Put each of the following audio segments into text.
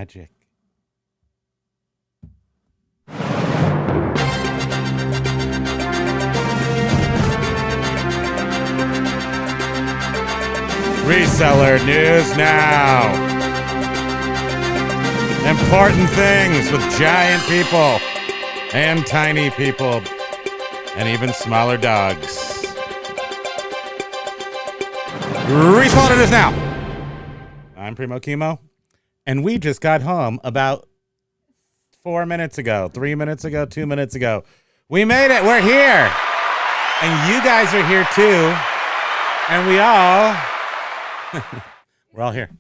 magic. Reseller news now. Important things with giant people and tiny people and even smaller dogs. Reseller news now. I'm Primo Kimo, and we just got home about 4 minutes ago, 3 minutes ago, 2 minutes ago. We made it. We're here. And you guys are here too. And we're all here.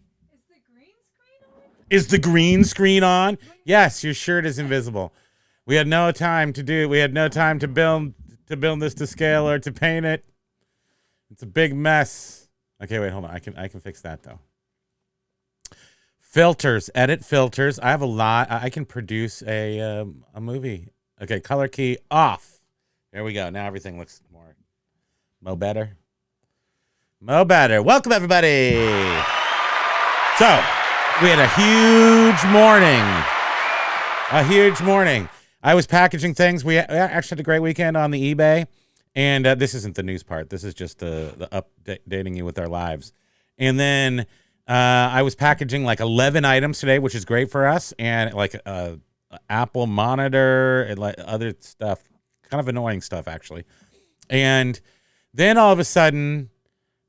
Is the green screen on? Yes, your shirt is invisible. We had no time to build this to scale or to paint it. It's a big mess. Okay, wait, hold on. I can fix that though. Filters, edit filters. I have a lot. I can produce a movie. Okay, color key off. There we go. Now everything looks more better. Mo better. Welcome everybody. So we had a huge morning. I was packaging things. We actually had a great weekend on the eBay, and this isn't the news part. This is just the updating you with our lives. And then I was packaging like 11 items today, which is great for us, and like Apple monitor and like other stuff, kind of annoying stuff actually. And then all of a sudden,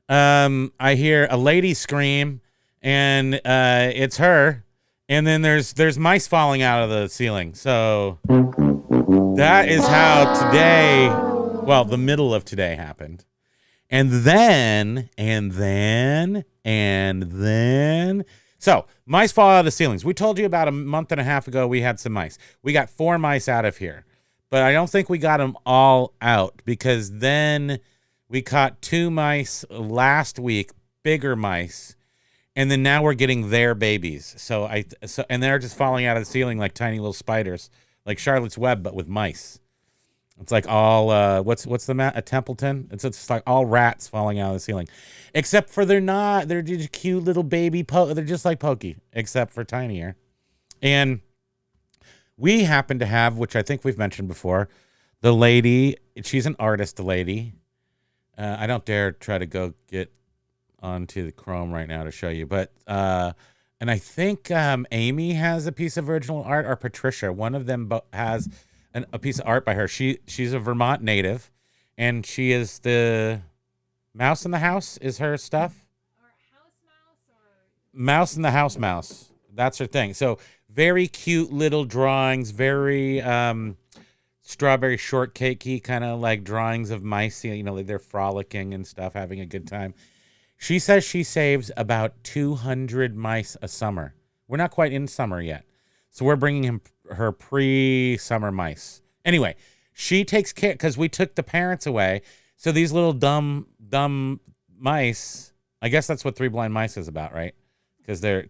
I hear a lady scream, and it's her. And then there's mice falling out of the ceiling. So that is how today, well, the middle of today happened. And then, so mice fall out of the ceilings. We told you about a month and a half ago we had some mice. We got 4 mice out of here. But I don't think we got them all out, because then we caught 2 mice last week, bigger mice. And then now we're getting their babies. So and they're just falling out of the ceiling like tiny little spiders, like Charlotte's Web, but with mice. It's like all what's the a Templeton? It's just like all rats falling out of the ceiling, except for they're just cute little baby. They're just like Pokey, except for tinier. And we happen to have, which I think we've mentioned before, the lady. She's an artist, the lady. I don't dare try to go get onto the Chrome right now to show you, but and I think Amy has a piece of original art, or Patricia. One of them has a piece of art by her. She's a Vermont native, and she is the mouse in the house is her stuff. Or house mouse, or mouse in the house mouse. That's her thing. So very cute little drawings, very strawberry shortcakey kind of like drawings of mice. You know, like they're frolicking and stuff, having a good time. She says she saves about 200 mice a summer. We're not quite in summer yet, so we're bringing her pre-summer mice. Anyway, she takes care, because we took the parents away. So these little dumb mice, I guess that's what Three Blind Mice is about, right? Because they're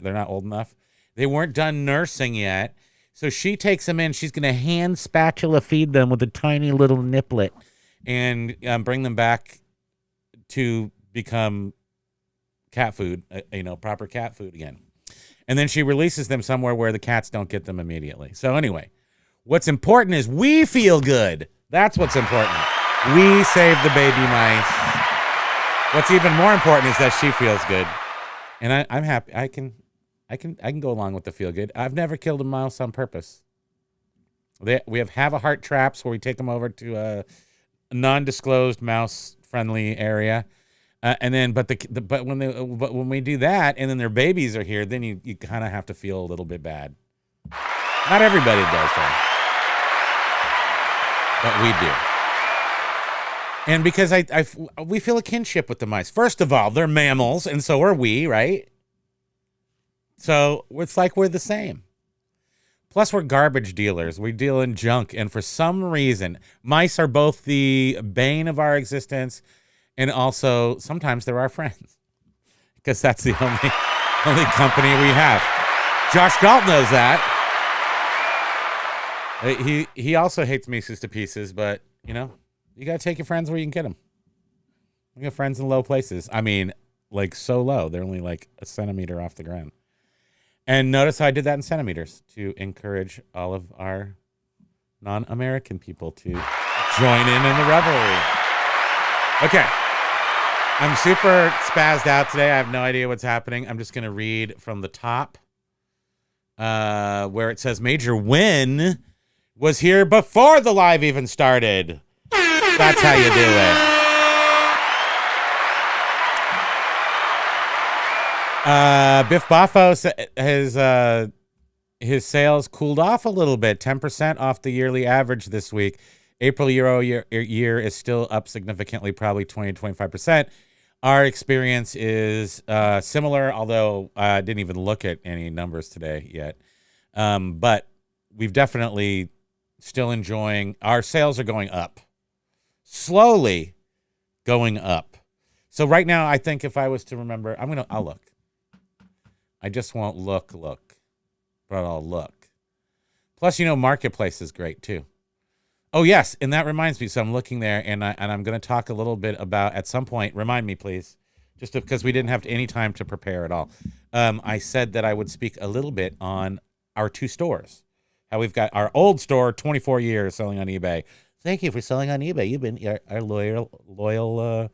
not old enough. They weren't done nursing yet. So she takes them in. She's going to hand spatula feed them with a tiny little niplet and bring them back to become cat food, proper cat food again. And then she releases them somewhere where the cats don't get them immediately. So anyway, what's important is we feel good. That's what's important. We save the baby mice. What's even more important is that she feels good. And I'm happy. I can go along with the feel good. I've never killed a mouse on purpose. We have a heart traps where we take them over to a non-disclosed mouse-friendly area. And then, but when we do that, and then their babies are here, then you kind of have to feel a little bit bad. Not everybody does that, but we do. And because we feel a kinship with the mice. First of all, they're mammals, and so are we, right? So it's like we're the same. Plus, we're garbage dealers. We deal in junk, and for some reason, mice are both the bane of our existence. And also, sometimes they're our friends, because that's the only company we have. Josh Galt knows that. He also hates Mises to pieces, but, you got to take your friends where you can get them. We got friends in low places. I mean, like so low. They're only like a centimeter off the ground. And notice how I did that in centimeters to encourage all of our non-American people to join in the revelry. Okay. I'm super spazzed out today. I have no idea what's happening. I'm just going to read from the top where it says Major Win was here before the live even started. That's how you do it. Biff Boffo his sales cooled off a little bit, 10% off the yearly average this week. April year is still up significantly, probably 20 to 25%. Our experience is similar, although I didn't even look at any numbers today yet. But we've definitely still enjoying, our sales are going up, slowly going up. So right now, I think if I was to remember, I'll look. I just won't look, but I'll look. Plus, Marketplace is great too. Oh yes, and that reminds me. So I'm looking there, and I'm going to talk a little bit about at some point. Remind me, please, just because we didn't have any time to prepare at all. I said that I would speak a little bit on our two stores. How we've got our old store, 24 years selling on eBay. Thank you for selling on eBay. You've been our loyal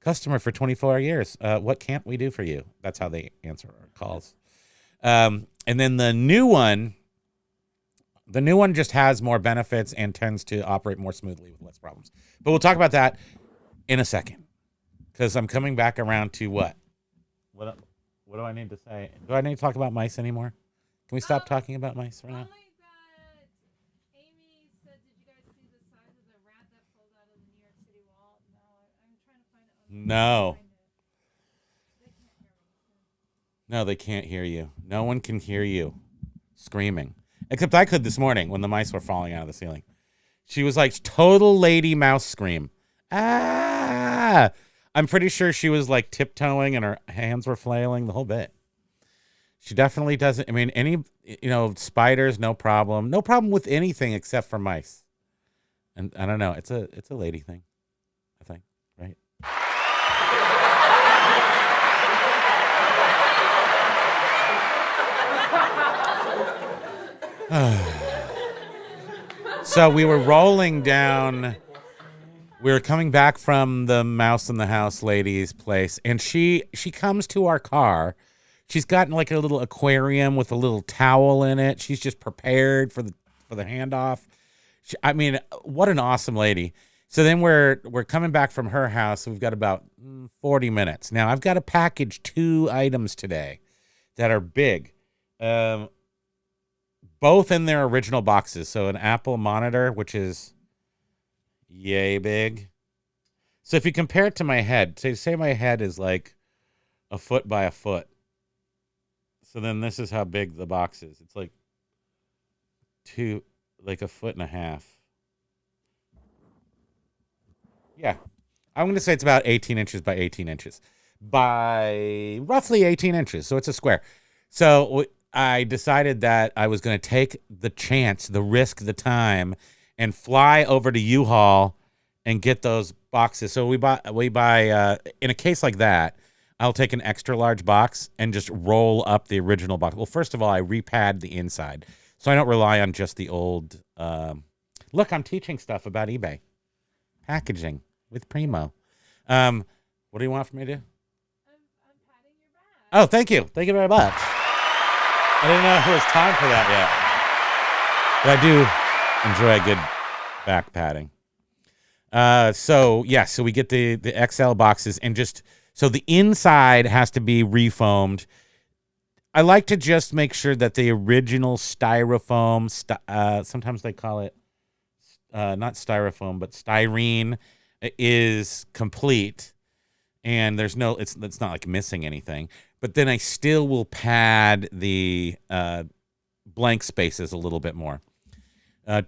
customer for 24 years. What can't we do for you? That's how they answer our calls. And then the new one just has more benefits and tends to operate more smoothly with less problems. But we'll talk about that in a second, because I'm coming back around to what? What do I need to say? Do I need to talk about mice anymore? Can we stop talking about mice for now? Amy said, did you guys see the size of the rat that pulled out of the New York City wall? No, I'm trying to find it. No. They can't hear me. No, they can't hear you. No one can hear you screaming. Except I could this morning when the mice were falling out of the ceiling. She was like total lady mouse scream. Ah! I'm pretty sure she was like tiptoeing and her hands were flailing, the whole bit. She definitely doesn't. I mean, any, spiders, no problem. No problem with anything except for mice. And I don't know. It's a lady thing, I think, right? So we were rolling down. We were coming back from the Mouse in the House lady's place, and she comes to our car. She's gotten like a little aquarium with a little towel in it. She's just prepared for the handoff. What an awesome lady. So then we're coming back from her house. We've got about 40 minutes. Now I've got to package 2 items today that are big. Both in their original boxes. So an Apple monitor, which is yay big. So if you compare it to my head, say my head is like a foot by a foot. So then this is how big the box is. It's like a foot and a half. Yeah. I'm going to say it's about 18 inches by 18 inches. By roughly 18 inches. So it's a square. So I decided that I was going to take the chance, the risk, the time, and fly over to U-Haul and get those boxes. So we buy in a case like that, I'll take an extra large box and just roll up the original box. Well, first of all, I repad the inside, so I don't rely on just the old. Look, I'm teaching stuff about eBay packaging with Primo. What do you want from me to do? I'm patting your back. Oh, thank you very much. I didn't know it was time for that yet, but I do enjoy a good back padding. So we get the XL boxes, and just so the inside has to be refoamed. I like to just make sure that the original styrofoam, sometimes they call it not styrofoam, but styrene, is complete, and it's not like missing anything. But then I still will pad the blank spaces a little bit more.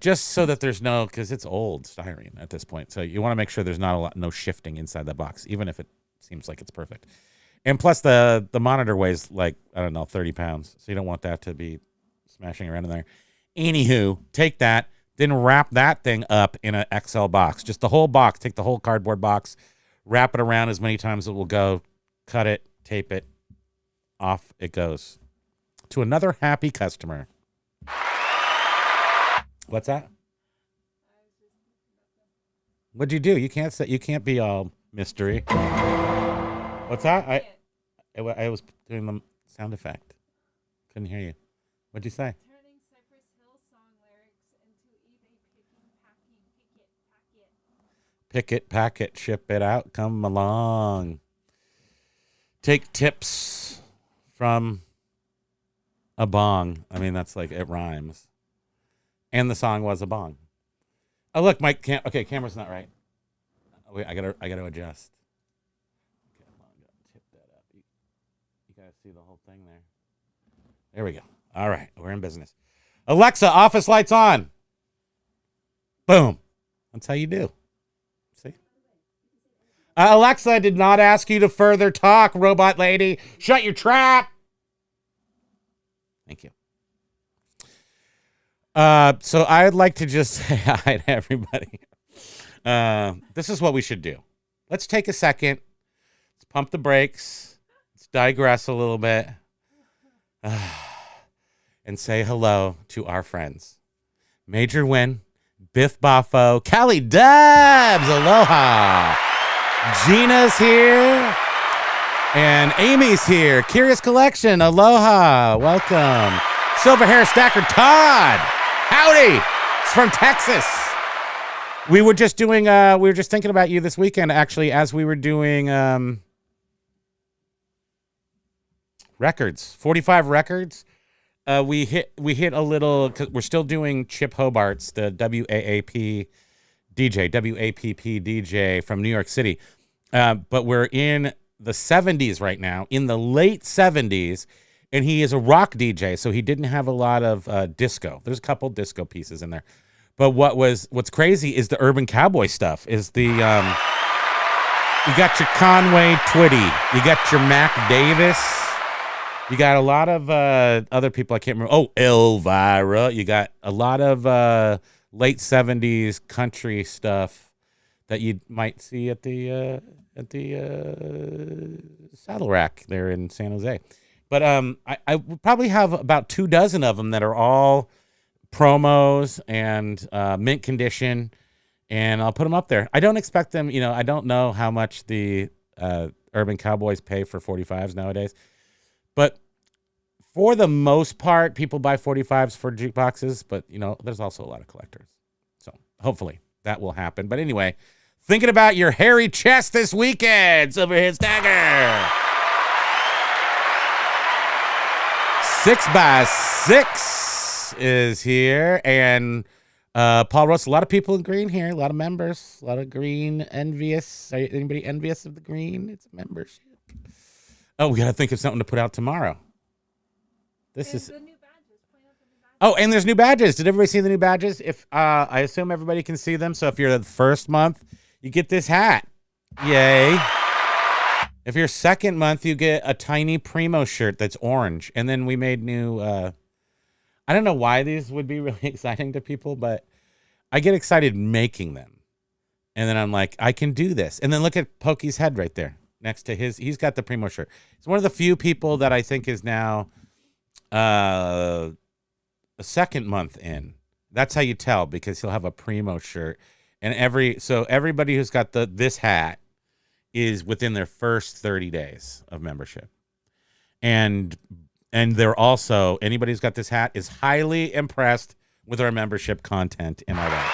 Just so that there's because it's old styrene at this point. So you want to make sure there's no shifting inside the box, even if it seems like it's perfect. And plus the monitor weighs 30 pounds. So you don't want that to be smashing around in there. Anywho, take that, then wrap that thing up in an XL box. Just the whole box, take the whole cardboard box, wrap it around as many times as it will go, cut it, tape it, off it goes. to another happy customer. What's that? What'd you do? You can't be all mystery. What's that? I was doing the sound effect. Couldn't hear you. What'd you say? Turning Cypress Hill song lyrics into eBay picking, packing, Pick it, pack it, ship it out, come along. Take tips from a bong. I mean, that's like, it rhymes. And the song was a bong. Oh, look, my camera's not right. Oh, wait, I gotta adjust. Okay, hold on, gotta tip that up. You gotta see the whole thing there. There we go. All right, we're in business. Alexa, office lights on. Boom. That's how you do. See? Alexa, I did not ask you to further talk, robot lady. Shut your trap. Thank you. So I'd like to just say hi to everybody. This is what we should do. Let's take a second. Let's pump the brakes. Let's digress a little bit. And say hello to our friends. Major Win, Biff Boffo, Callie Debs, aloha. Gina's here. And Amy's here. Curious Collection, aloha. Welcome. Silver Hair Stacker Todd. Howdy. It's from Texas. We were just thinking about you this weekend, actually, as we were doing records, 45 records. We hit a little, cause we're still doing Chip Hobart's, the WAPP DJ from New York City. But we're in the 70s right now, in the late 70s, and he is a rock DJ, so he didn't have a lot of disco. There's a couple disco pieces in there. But what's crazy is the urban cowboy stuff. Is the you got your Conway Twitty, you got your Mac Davis, you got a lot of other people I can't remember. Oh, Elvira. You got a lot of late 70s country stuff that you might see at the Saddle Rack there in San Jose. But I would probably have about 24 of them that are all promos and mint condition, and I'll put them up there. I don't expect them, I don't know how much the urban cowboys pay for 45s nowadays, but for the most part, people buy 45s for jukeboxes, but there's also a lot of collectors. So hopefully that will happen. But anyway, thinking about your hairy chest this weekend, Silver Hair Stagger. 6x6 is here, and Paul Ross, a lot of people in green here, a lot of members, a lot of green envious. Anybody envious of the green? It's a membership. Oh, we got to think of something to put out tomorrow. This is the new badges. Oh, and there's new badges. Did everybody see the new badges? If I assume everybody can see them. So if you're the first month, you get this hat. Yay. If you're second month, you get a tiny Primo shirt that's orange. And then we made new, I don't know why these would be really exciting to people, but I get excited making them. And then I'm like, I can do this. And then look at Pokey's head right there next to he's got the Primo shirt. It's one of the few people that I think is now a second month in. That's how you tell, because he'll have a Primo shirt. And everybody who's got this hat is within their first 30 days of membership. And they're also, anybody who's got this hat is highly impressed with our membership content in our life.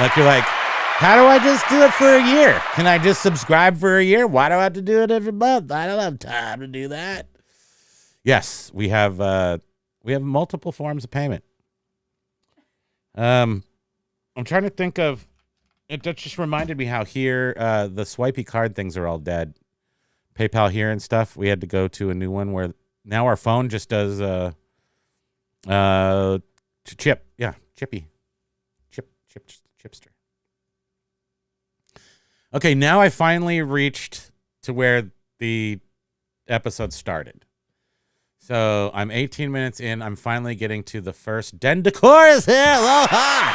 Like, you're like, how do I just do it for a year? Can I just subscribe for a year? Why do I have to do it every month? I don't have time to do that. Yes, we have multiple forms of payment. I'm trying to think of it. That just reminded me how here the swipey card things are all dead. PayPal here and stuff. We had to go to a new one where now our phone just does chip. Yeah, chipster. Okay, now I finally reached to where the episode started. So I'm 18 minutes in. I'm finally getting to the first. Den Decor is here. Aloha.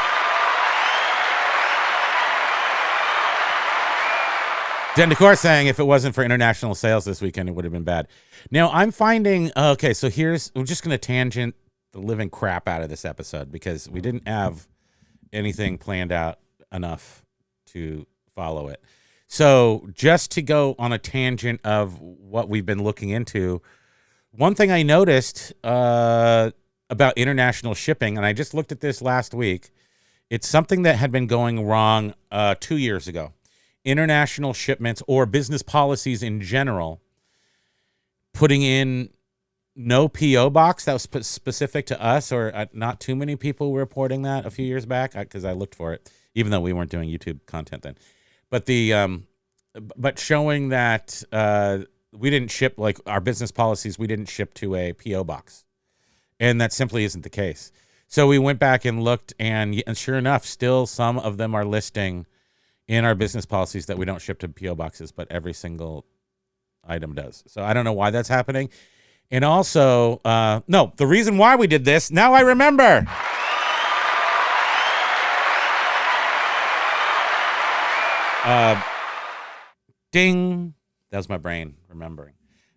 Den Decor saying if it wasn't for international sales this weekend, it would have been bad. Now I'm finding, okay, so we're just going to tangent the living crap out of this episode because we didn't have anything planned out enough to follow it. So just to go on a tangent of what we've been looking into, one thing I noticed about international shipping, and I just looked at this last week, it's something that had been going wrong 2 years ago. International shipments or business policies in general, putting in no PO box that was specific to us, or not too many people were reporting that a few years back because I looked for it, even though we weren't doing YouTube content then. But but showing that we didn't ship, like our business policies, we didn't ship to a PO box, and that simply isn't the case. So we went back and looked, and sure enough, still some of them are listing in our business policies that we don't ship to PO boxes, but every single item does. So I don't know why that's happening. And also, no, the reason why we did this, now I remember. Ding. That was my brain remembering.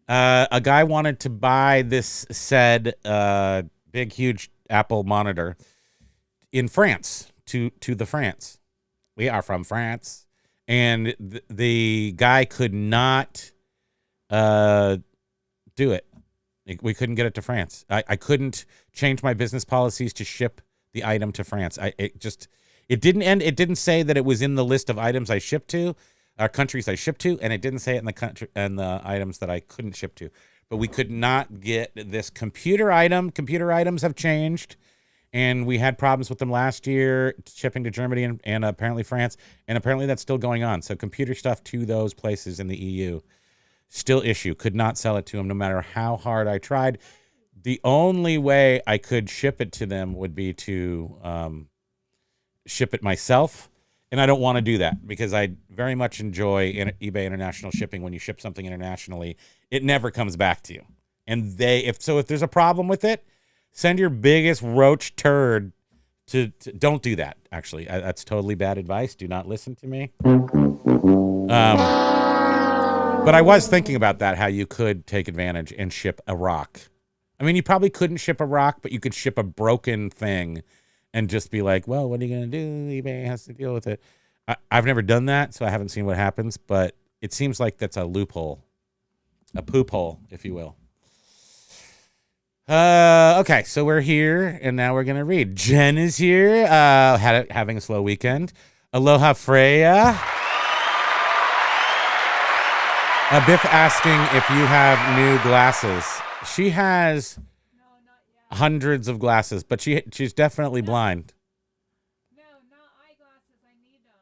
A guy wanted to buy this said big, huge Apple monitor in France, to the France. We are from France. And the guy could not do it. We couldn't get it to France. I couldn't change my business policies to ship the item to France. It didn't say that it was in the list of items I shipped to, or countries I shipped to, and it didn't say it in the country and the items that I couldn't ship to. But we could not get this computer item. Computer items have changed, and we had problems with them last year shipping to Germany and apparently France, and apparently that's still going on. So computer stuff to those places in the EU, still issue. Could not sell it to them no matter how hard I tried. The only way I could ship it to them would be to ship it myself. And I don't want to do that because I very much enjoy eBay international shipping. When you ship something internationally, it never comes back to you. And if there's a problem with it, send your biggest roach turd to don't do that. Actually, that's totally bad advice. Do not listen to me. But I was thinking about that, how you could take advantage and ship a rock. I mean, you probably couldn't ship a rock, but you could ship a broken thing and just be like, well, what are you going to do? eBay has to deal with it. I've never done that, so I haven't seen what happens, but it seems like that's a loophole, a poop hole, if you will. Okay, so we're here, and now we're going to read. Jen is here, having a slow weekend. Aloha Freya. Biff asking if you have new glasses. She has hundreds of glasses, but she's definitely blind. No, not eyeglasses. I need them.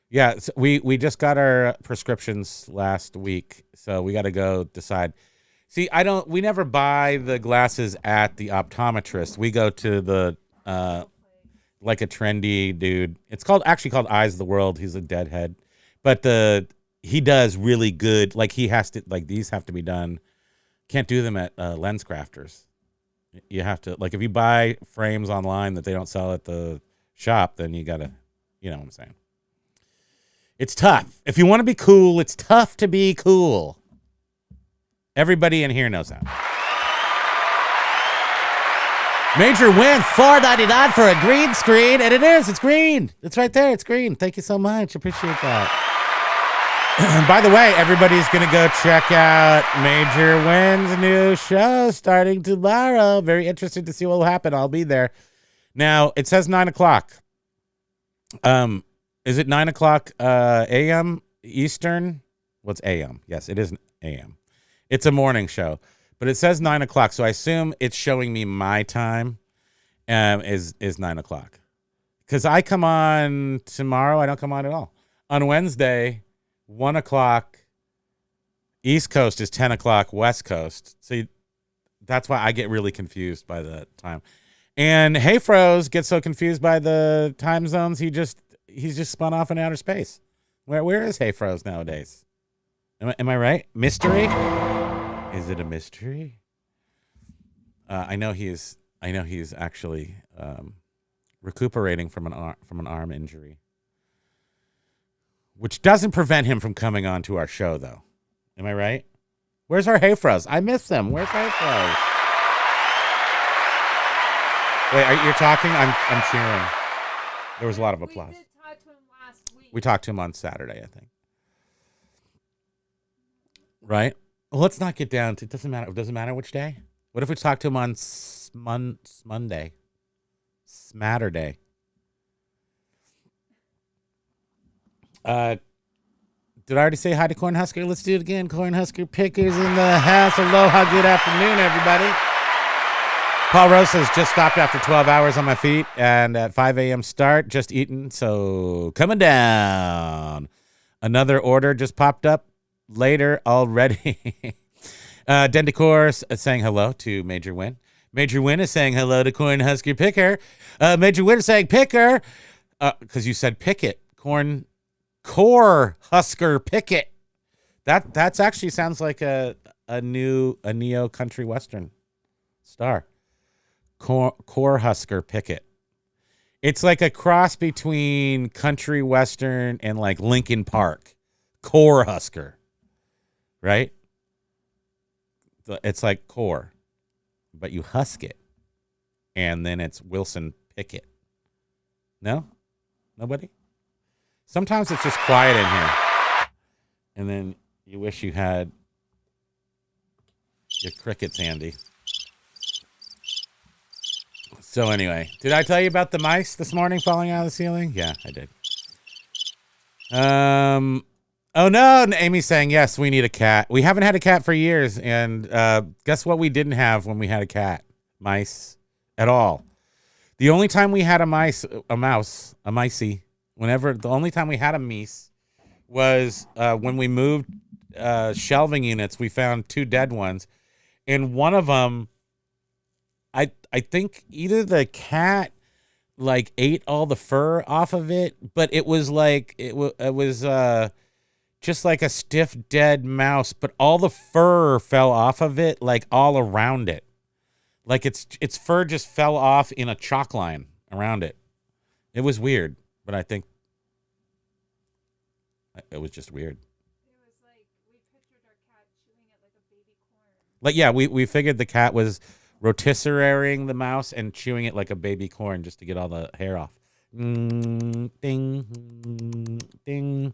Yeah, so we just got our prescriptions last week, so we got to go decide. See, we never buy the glasses at the optometrist. We go to the like a trendy dude. It's actually called Eyes of the World. He's a deadhead, but he does really good. Like these have to be done. Can't do them at Lens Crafters. You have to, like, if you buy frames online that they don't sell at the shop, then you gotta, you know what I'm saying. It's tough. If you want to be cool, it's tough to be cool. Everybody in here knows that. Major win, $4.99 for a green screen, and it is. It's green. It's right there. It's green. Thank you so much. Appreciate that. By the way, everybody's going to go check out Major Win's new show starting tomorrow. Very interested to see what will happen. I'll be there. Now, it says 9 o'clock. Is it 9 o'clock a.m. Eastern? What's a.m.? Yes, it is a.m. It's a morning show, but it says 9 o'clock, so I assume it's showing me my time is 9 o'clock. Because I come on tomorrow. I don't come on at all. On Wednesday, 1 o'clock East Coast is 10 o'clock West Coast. So that's why I get really confused by the time. And Hey Froze gets so confused by the time zones, he's just spun off in outer space. Where is Hey Froze nowadays? Am I right? Mystery? Is it a mystery? I know he's actually recuperating from an arm injury. which doesn't prevent him from coming on to our show, though. Am I right? Where's our Hey Froze? I miss them. Where's Hey Froze? Wait, you're talking? I'm cheering. There was a lot of applause. We did talk to him last week. We talked to him on Saturday, I think. Right? Well, let's not get down to it. Doesn't matter. It doesn't matter which day. What if we talk to him on Monday? Smatterday. Did I already say hi to Cornhusker? Let's do it again. Cornhusker Pickers in the house. Aloha. Good afternoon, everybody. Paul Rose says, just stopped after 12 hours on my feet and at 5 a.m. start, just eating. So coming down. Another order just popped up later already. Dendicor saying hello to Major Win. Major Win is saying hello to Cornhusker Picker. Major Win is saying Picker because you said Picket. Core Husker Picket. That's actually sounds like a neo country western star. Core Husker Picket. It's like a cross between country western and like Linkin Park. Core Husker, right? It's like core, but you husk it, and then it's Wilson Pickett. No, nobody. Sometimes it's just quiet in here, and then you wish you had your crickets handy. So anyway, did I tell you about the mice this morning falling out of the ceiling? Yeah, I did. Oh no, Amy's saying yes, we need a cat. We haven't had a cat for years, and guess what we didn't have when we had a cat? Mice at all. The only time we had a micey, the only time we had a mice was when we moved shelving units. We found 2 dead ones, and one of them, I think either the cat like ate all the fur off of it, but it was like it was just like a stiff dead mouse, but all the fur fell off of it, like all around it, like its fur just fell off in a chalk line around it. It was weird, but I think it was just weird. It was like we pictured our cat chewing it like a baby corn. Like, yeah, we figured the cat was rotisserieing the mouse and chewing it like a baby corn just to get all the hair off. Ding, ding.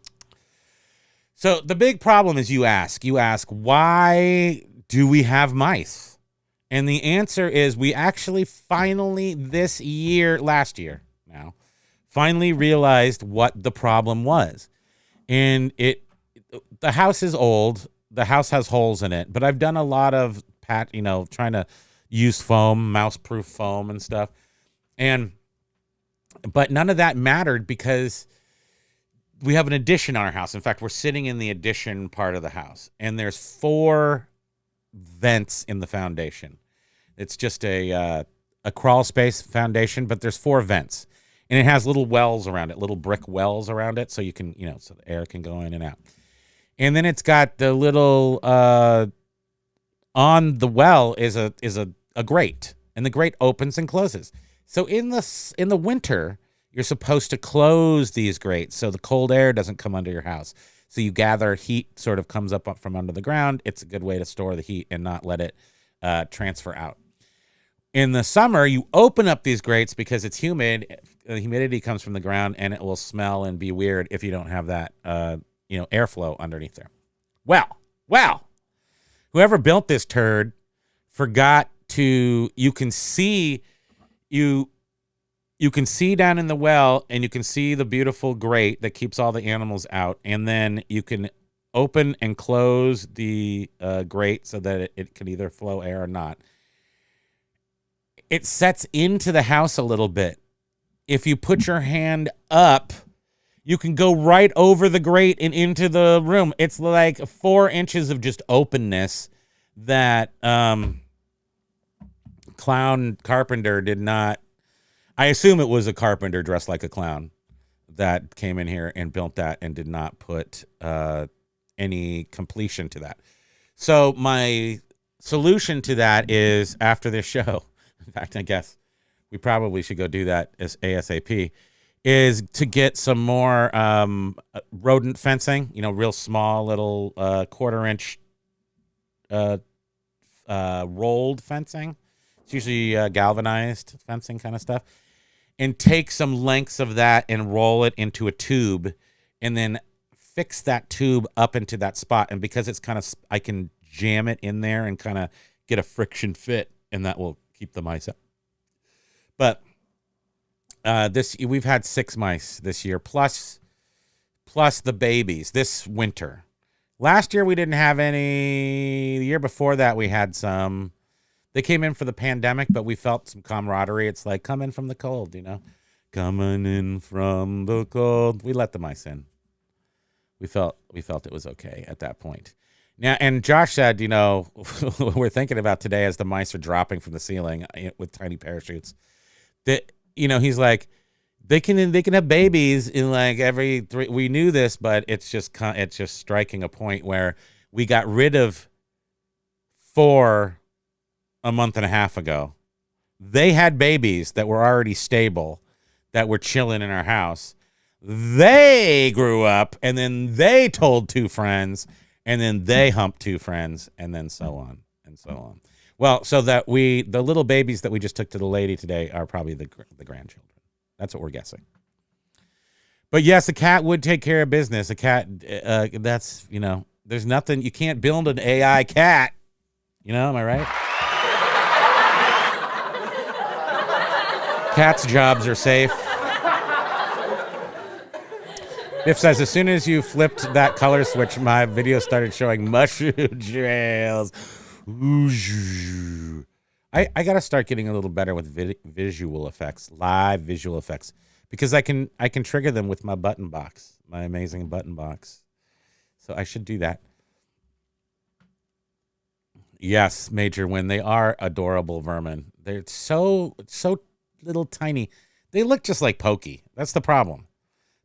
So the big problem is you ask, why do we have mice? And the answer is we actually finally last year now, finally realized what the problem was. And the house is old. The house has holes in it, but I've done a lot of trying to use foam, mouse-proof foam and stuff. But none of that mattered because we have an addition on our house. In fact, we're sitting in the addition part of the house, and there's 4 vents in the foundation. It's just a crawl space foundation, but there's 4 vents, and it has little wells around it, little brick wells around it, so you can, so the air can go in and out. And then it's got the little on the well is a grate, and the grate opens and closes. So in the winter, you're supposed to close these grates so the cold air doesn't come under your house. So you gather heat sort of comes up from under the ground. It's a good way to store the heat and not let it transfer out. In the summer, you open up these grates because it's humid. The humidity comes from the ground, and it will smell and be weird if you don't have that airflow underneath there. Well, whoever built this turd forgot to. You can see down in the well, and you can see the beautiful grate that keeps all the animals out, and then you can open and close the grate so that it can either flow air or not. It sets into the house a little bit. If you put your hand up, you can go right over the grate and into the room. It's like 4 inches of just openness that clown carpenter did not. I assume it was a carpenter dressed like a clown that came in here and built that and did not put any completion to that. So my solution to that is after this show, in fact, I guess we probably should go do that as ASAP, is to get some more rodent fencing, real small little 1/4 inch rolled fencing. It's usually galvanized fencing kind of stuff. And take some lengths of that and roll it into a tube and then fix that tube up into that spot. And because it's kind of, I can jam it in there and kind of get a friction fit, and that will keep the mice out. But we've had 6 mice this year, plus the babies this winter. Last year we didn't have any. The year before that we had some. They came in for the pandemic, but we felt some camaraderie. It's like coming from the cold, coming in from the cold. We let the mice in. We felt it was okay at that point. Now, and Josh said, what we're thinking about today as the mice are dropping from the ceiling with tiny parachutes, that he's like, they can have babies in like every 3. We knew this, but it's just striking a point where we got rid of 4 a month and a half ago. They had babies that were already stable, that were chilling in our house. They grew up, and then they told 2 friends, and then they humped 2 friends, and then so on and so on. Well, so that the little babies that we just took to the lady today are probably the grandchildren. That's what we're guessing. But yes, a cat would take care of business. A cat, that's, there's nothing, you can't build an AI cat. Am I right? Cats' jobs are safe. Biff says, as soon as you flipped that color switch, my video started showing mushroom trails. I got to start getting a little better with visual effects, live visual effects, because I can trigger them with my button box, my amazing button box. So I should do that. Yes, Major Win. They are adorable vermin. They're so little tiny. They look just like Pokey. That's the problem.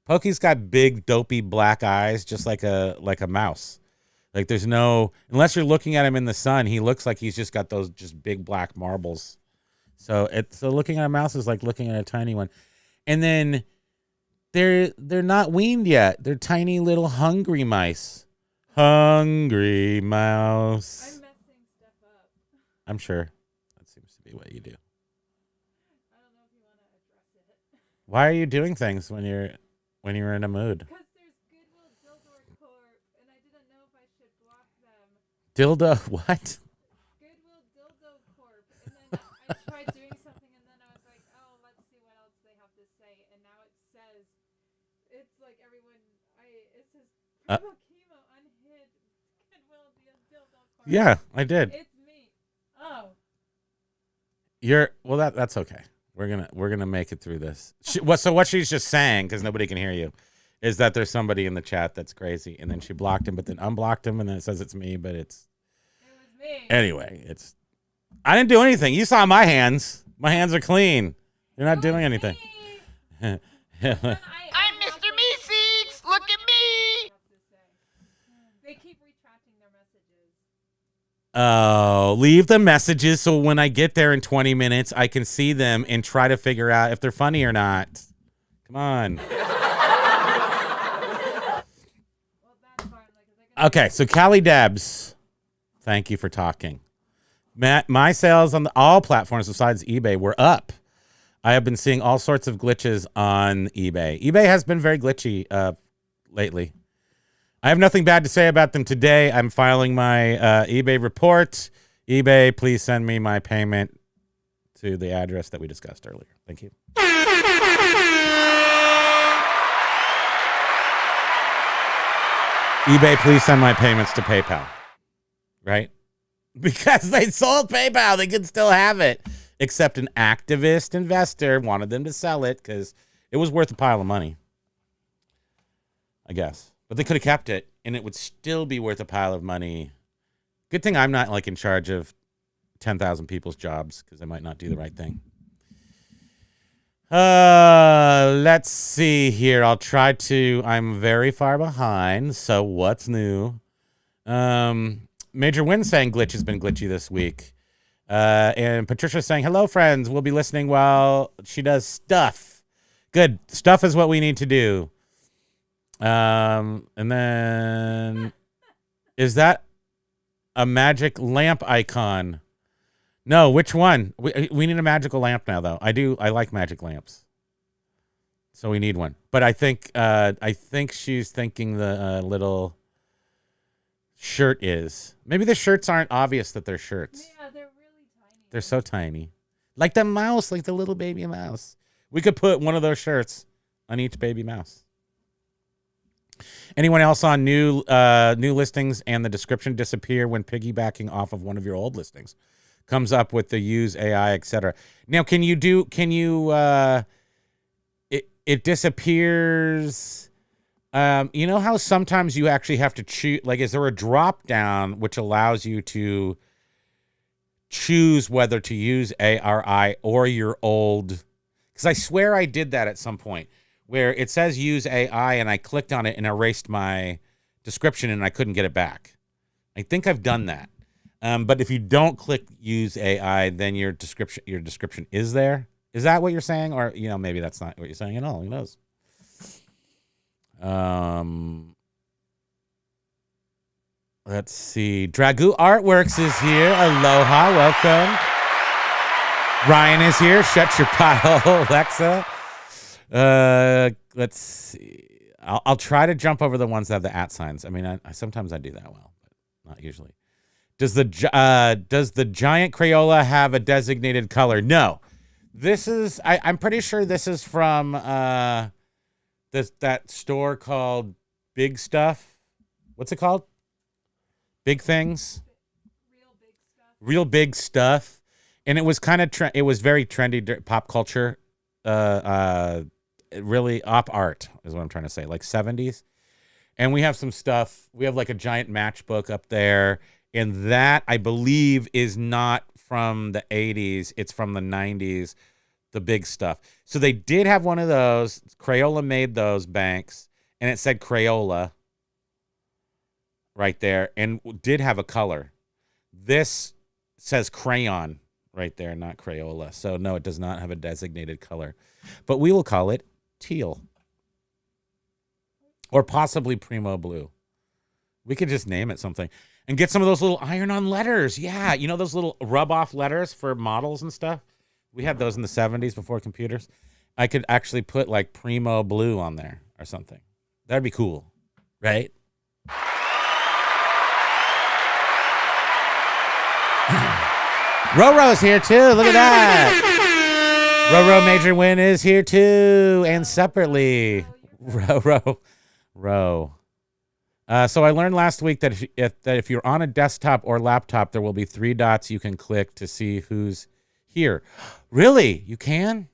Pokey's got big, dopey black eyes, just like a mouse. Like there's no, unless you're looking at him in the sun, he looks like he's just got those just big black marbles. So looking at a mouse is like looking at a tiny one. And then they're not weaned yet. They're tiny little hungry mice. Hungry mouse. I'm messing stuff up. I'm sure that seems to be what you do. I don't know if you want to address it. Why are you doing things when you're in a mood? Because there's Goodwill Dildo Corp, and I didn't know if I should block them. Dildo what? Goodwill Dildo Corp, and then I tried doing something, and then I was like, oh, let's see what else they have to say, and now it says, it's like everyone, it says Primo Kimo unhid Goodwill Dildo Corp. Yeah, I did. It's me. Oh. That's okay. We're gonna make it through this. So what she's just saying, because nobody can hear you, is that there's somebody in the chat that's crazy, and then she blocked him, but then unblocked him, and then it says it's me, but it was me. Anyway. I didn't do anything. You saw my hands. My hands are clean. You're not doing anything. I'm Mr. Meeseeks. Look at me. They keep retracting their messages. Oh, leave the messages so when I get there in 20 minutes, I can see them and try to figure out if they're funny or not. Come on. Okay, so Callie Debs, thank you for talking. Matt, my sales on all platforms besides eBay were up. I have been seeing all sorts of glitches on eBay. eBay has been very glitchy lately. I have nothing bad to say about them today. I'm filing my eBay report. eBay, please send me my payment to the address that we discussed earlier. Thank you. eBay, please send my payments to PayPal. Right? Because they sold PayPal. They could still have it. Except an activist investor wanted them to sell it because it was worth a pile of money. I guess. But they could have kept it, and it would still be worth a pile of money. Good thing I'm not like in charge of 10,000 people's jobs because I might not do the right thing. Let's see here. I'll try to. I'm very far behind. So what's new? Major Win saying glitch has been glitchy this week. And Patricia saying, hello, friends. We'll be listening while she does stuff. Good. Stuff is what we need to do. And then is that a magic lamp icon? No, which one? We need a magical lamp now, though. I like magic lamps. So we need one. But I think she's thinking the little shirt is. Maybe the shirts aren't obvious that they're shirts. Yeah, they're really tiny. They're so tiny. Like the mouse, like the little baby mouse. We could put one of those shirts on each baby mouse. Anyone else on new listings and the description disappear when piggybacking off of one of your old listings? Comes up with the use AI, etc. Now, it disappears. You know how sometimes you actually have to choose, like, is there a drop down which allows you to choose whether to use ARI or your old? Because I swear I did that at some point where it says use AI and I clicked on it and erased my description and I couldn't get it back. I think I've done that. But if you don't click use AI, then your description is there. Is that what you're saying? Or, maybe that's not what you're saying at all. Who knows? Let's see. Dragoo Artworks is here. Aloha. Welcome. Ryan is here. Shut your pile, Alexa. Let's see. I'll try to jump over the ones that have the @ signs. I mean, I sometimes I do that well, but not usually. Does the giant Crayola have a designated color? No. This is I'm pretty sure this is from that store called Big Stuff. What's it called? Big Things. Real Big Stuff. And it was kind of it was very trendy pop culture. Really op art is what I'm trying to say, like 70s. And we have some stuff. We have like a giant matchbook up there, and that I believe is not from the 80s. It's from the 90s, the Big Stuff. So they did have one of those. Crayola made those banks, and it said Crayola right there, and did have a color. This says crayon right there, not Crayola. So no, it does not have a designated color, but we will call it teal or possibly Primo blue. We could just name it something and get some of those little iron-on letters. Yeah, those little rub-off letters for models and stuff. We had those in the 70s before computers. I could actually put like Primo blue on there or something. That'd be cool, right? Roro's here too. Look at that. Roro Major Win is here too, and separately. Ro. So I learned last week that if you're on a desktop or laptop, there will be 3 dots you can click to see who's here. Really? You can?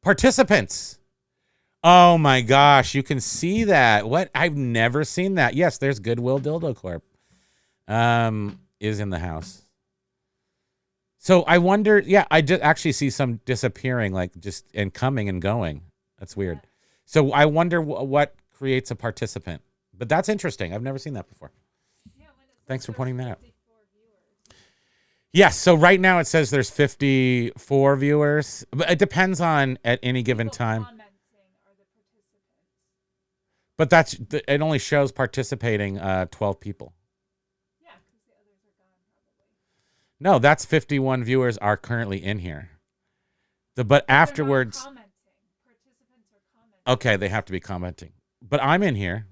Participants. Oh my gosh, you can see that. What? I've never seen that. Yes, there's Goodwill Dildo Corp. Is in the house. So I wonder, yeah, I just actually see some disappearing, like just and coming and going. That's weird. So I wonder what creates a participant. But that's interesting. I've never seen that before. Yeah, thanks for pointing that out. Yes, so right now it says there's 54 viewers. But it depends on at any given time. But it only shows participating 12 people. No, that's 51 viewers are currently in here. But afterwards, participants are commenting. Okay, they have to be commenting. But I'm in here.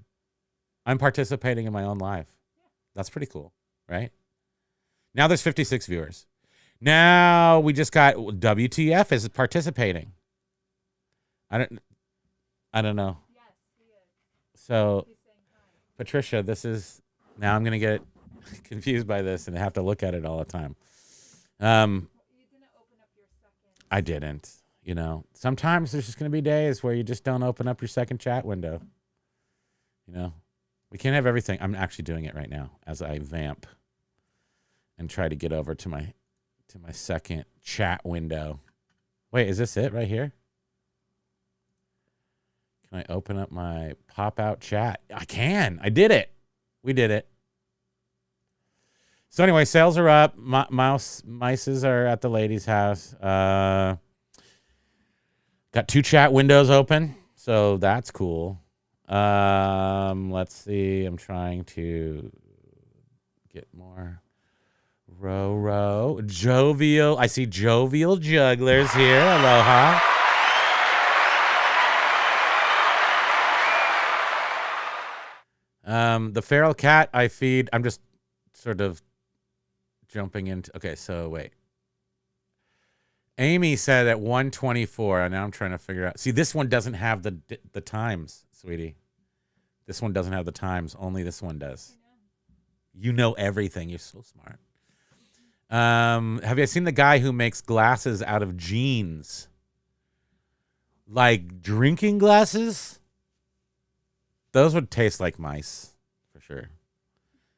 I'm participating in my own live. Yeah. That's pretty cool, right? Now there's 56 viewers. Now we just got WTF is participating. I don't know. Yes, he is. So, Patricia, now I'm going to get confused by this and have to look at it all the time. You didn't open up your second. I didn't. Sometimes there's just going to be days where you just don't open up your second chat window. We can't have everything. I'm actually doing it right now as I vamp and try to get over to my second chat window. Wait, is this it right here? Can I open up my pop-out chat? I can. I did it. We did it. So anyway, sales are up. Mices are at the lady's house. Got 2 chat windows open, so that's cool. Let's see. I'm trying to get more. Row. Jovial. I see jovial jugglers here. Aloha. The feral cat I feed. I'm just sort of jumping into. Okay, so wait. Amy said at 1:24. Now I'm trying to figure out. See, this one doesn't have the times, sweetie. This one doesn't have the times. Only this one does. You know everything. You're so smart. Have you seen the guy who makes glasses out of jeans? Like drinking glasses? Those would taste like mice, for sure.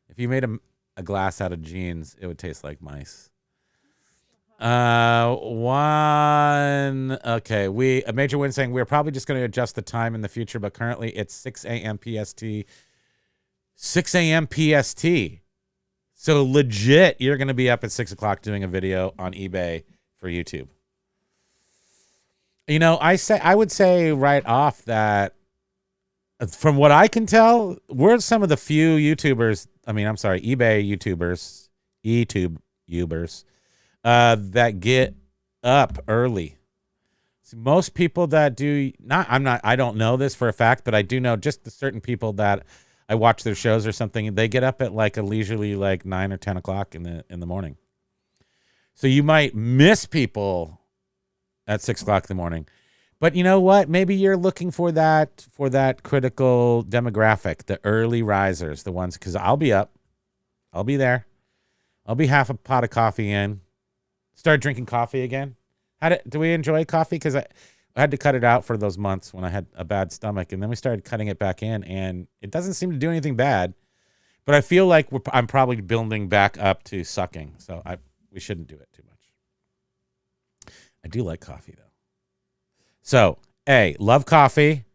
If you made a glass out of jeans, it would taste like mice. Okay, a Major Win saying we're probably just going to adjust the time in the future, but currently it's 6 a.m. PST. 6 a.m. PST. So legit, you're going to be up at 6 o'clock doing a video on eBay for YouTube. You know, I would say right off that from what I can tell, we're some of the few YouTubers, eBay YouTubers, that get up early. So most people that do I don't know this for a fact, but I do know just the certain people that I watch their shows or something, they get up at like a leisurely like 9 or 10 o'clock in the morning. So you might miss people at 6 o'clock in the morning. But you know what? Maybe you're looking for that critical demographic, the early risers, the ones, because I'll be up. I'll be there. I'll be half a pot of coffee in. Start drinking coffee again. Do we enjoy coffee? Because I had to cut it out for those months when I had a bad stomach, and then we started cutting it back in, and it doesn't seem to do anything bad. But I feel like I'm probably building back up to sucking, so we shouldn't do it too much. I do like coffee, though. So, love coffee.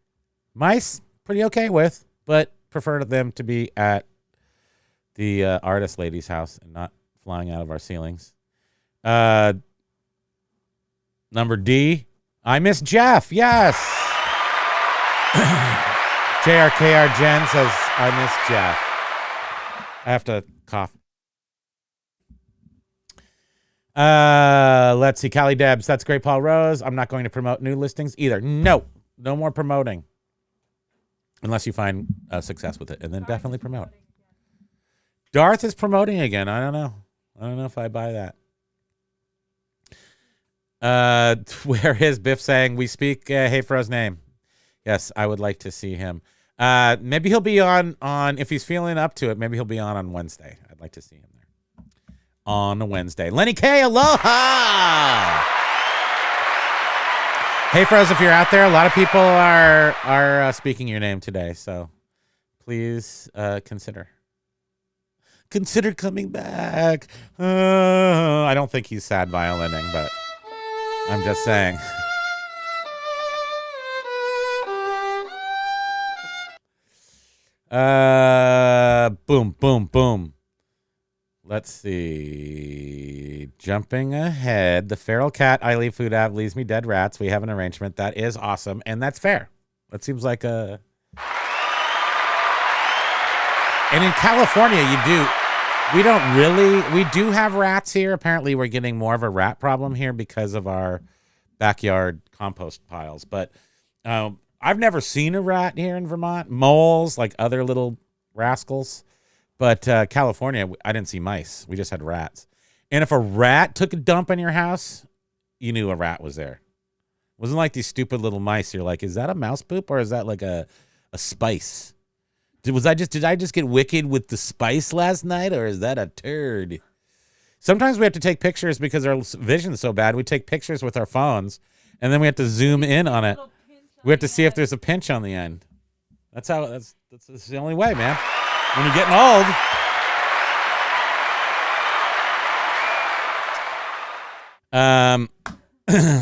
Mice, pretty okay with, but prefer them to be at the artist lady's house and not flying out of our ceilings. Number D, I miss Jeff. Yes. JRKR Jen says, I miss Jeff. I have to cough. Let's see. Callie Debs. That's great, Paul Rose. I'm not going to promote new listings either. No more promoting. Unless you find success with it. And then definitely promote. Darth is promoting again. I don't know. I don't know if I buy that. Where is Biff saying we speak Hey Fro's name? Yes, I would like to see him. Maybe he'll be on if he's feeling up to it. Maybe he'll be on Wednesday. I'd like to see him there on a Wednesday. Lenny K, aloha. Hey Fro's, if you're out there, a lot of people are speaking your name today, so please consider coming back. I don't think he's sad violining, but I'm just saying. Boom, boom, boom. Let's see. Jumping ahead. The feral cat I leave food at leaves me dead rats. We have an arrangement. That is awesome, and that's fair. That seems like a... And in California, we do have rats here. Apparently, we're getting more of a rat problem here because of our backyard compost piles. But I've never seen a rat here in Vermont. Moles, like other little rascals. But California, I didn't see mice. We just had rats. And if a rat took a dump in your house, you knew a rat was there. It wasn't like these stupid little mice. You're like, is that a mouse poop or is that like a spice? Did I just get wicked with the spice last night, or is that a turd? Sometimes we have to take pictures because our vision's so bad. We take pictures with our phones, and then we have to zoom in on it. We have to see if there's a pinch on the end. That's the only way, man. When you're getting old.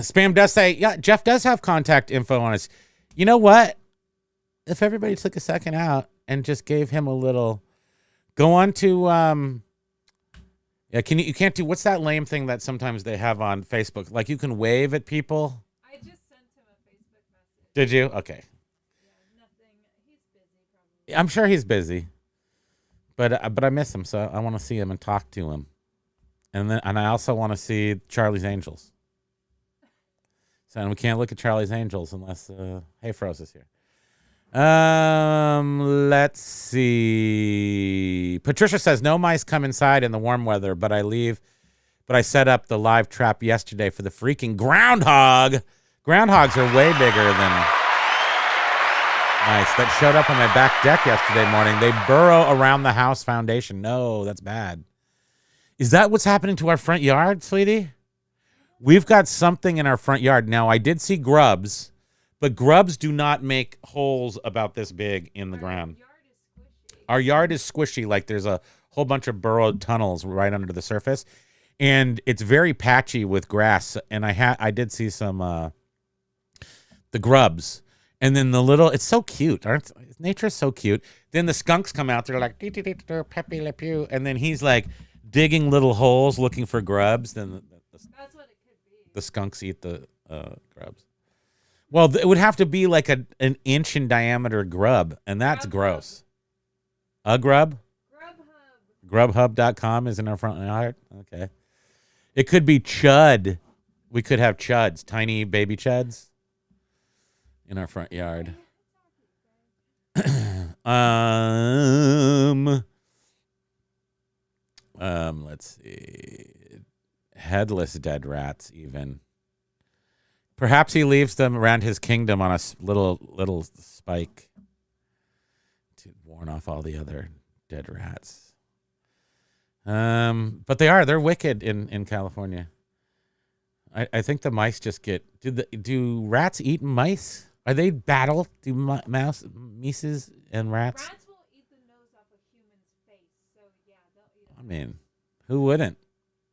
Spam does say, yeah, Jeff does have contact info on us. You know what? If everybody took a second out and just gave him a little, go on to, you can't do, what's that lame thing that sometimes they have on Facebook? Like you can wave at people. I just sent him a Did you? Okay. Yeah, nothing. He's busy probably. I'm sure he's busy, but I miss him, so I want to see him and talk to him, and I also want to see Charlie's Angels. So and we can't look at Charlie's Angels unless Hey Froze is here. Let's see. Patricia says no mice come inside in the warm weather, but I set up the live trap yesterday for the freaking groundhog. Groundhogs are way bigger than mice that showed up on my back deck yesterday morning. They burrow around the house foundation. No, that's bad. Is that what's happening to our front yard, sweetie? We've got something in our front yard. Now, I did see grubs, but grubs do not make holes about this big in the ground. Our yard is squishy, like there's a whole bunch of burrowed tunnels right under the surface, and it's very patchy with grass. And I did see some the grubs, and then it's so cute. Nature's so cute. Then the skunks come out. They're like peppy le pew, and then he's like digging little holes looking for grubs. Then That's what it could be. the skunks eat the grubs. Well, it would have to be like an inch in diameter grub, and that's gross. A grub? Grubhub. Grubhub.com is in our front yard? Okay. It could be chud. We could have chuds, tiny baby chuds in our front yard. Let's see. Headless dead rats even. Perhaps he leaves them around his kingdom on a little spike to warn off all the other dead rats. But they're wicked in California. I think the mice just get. Do rats eat mice? Are they battle? Do mice and rats? Rats will eat the nose off a human's face, so yeah, they'll eat it. I mean, who wouldn't?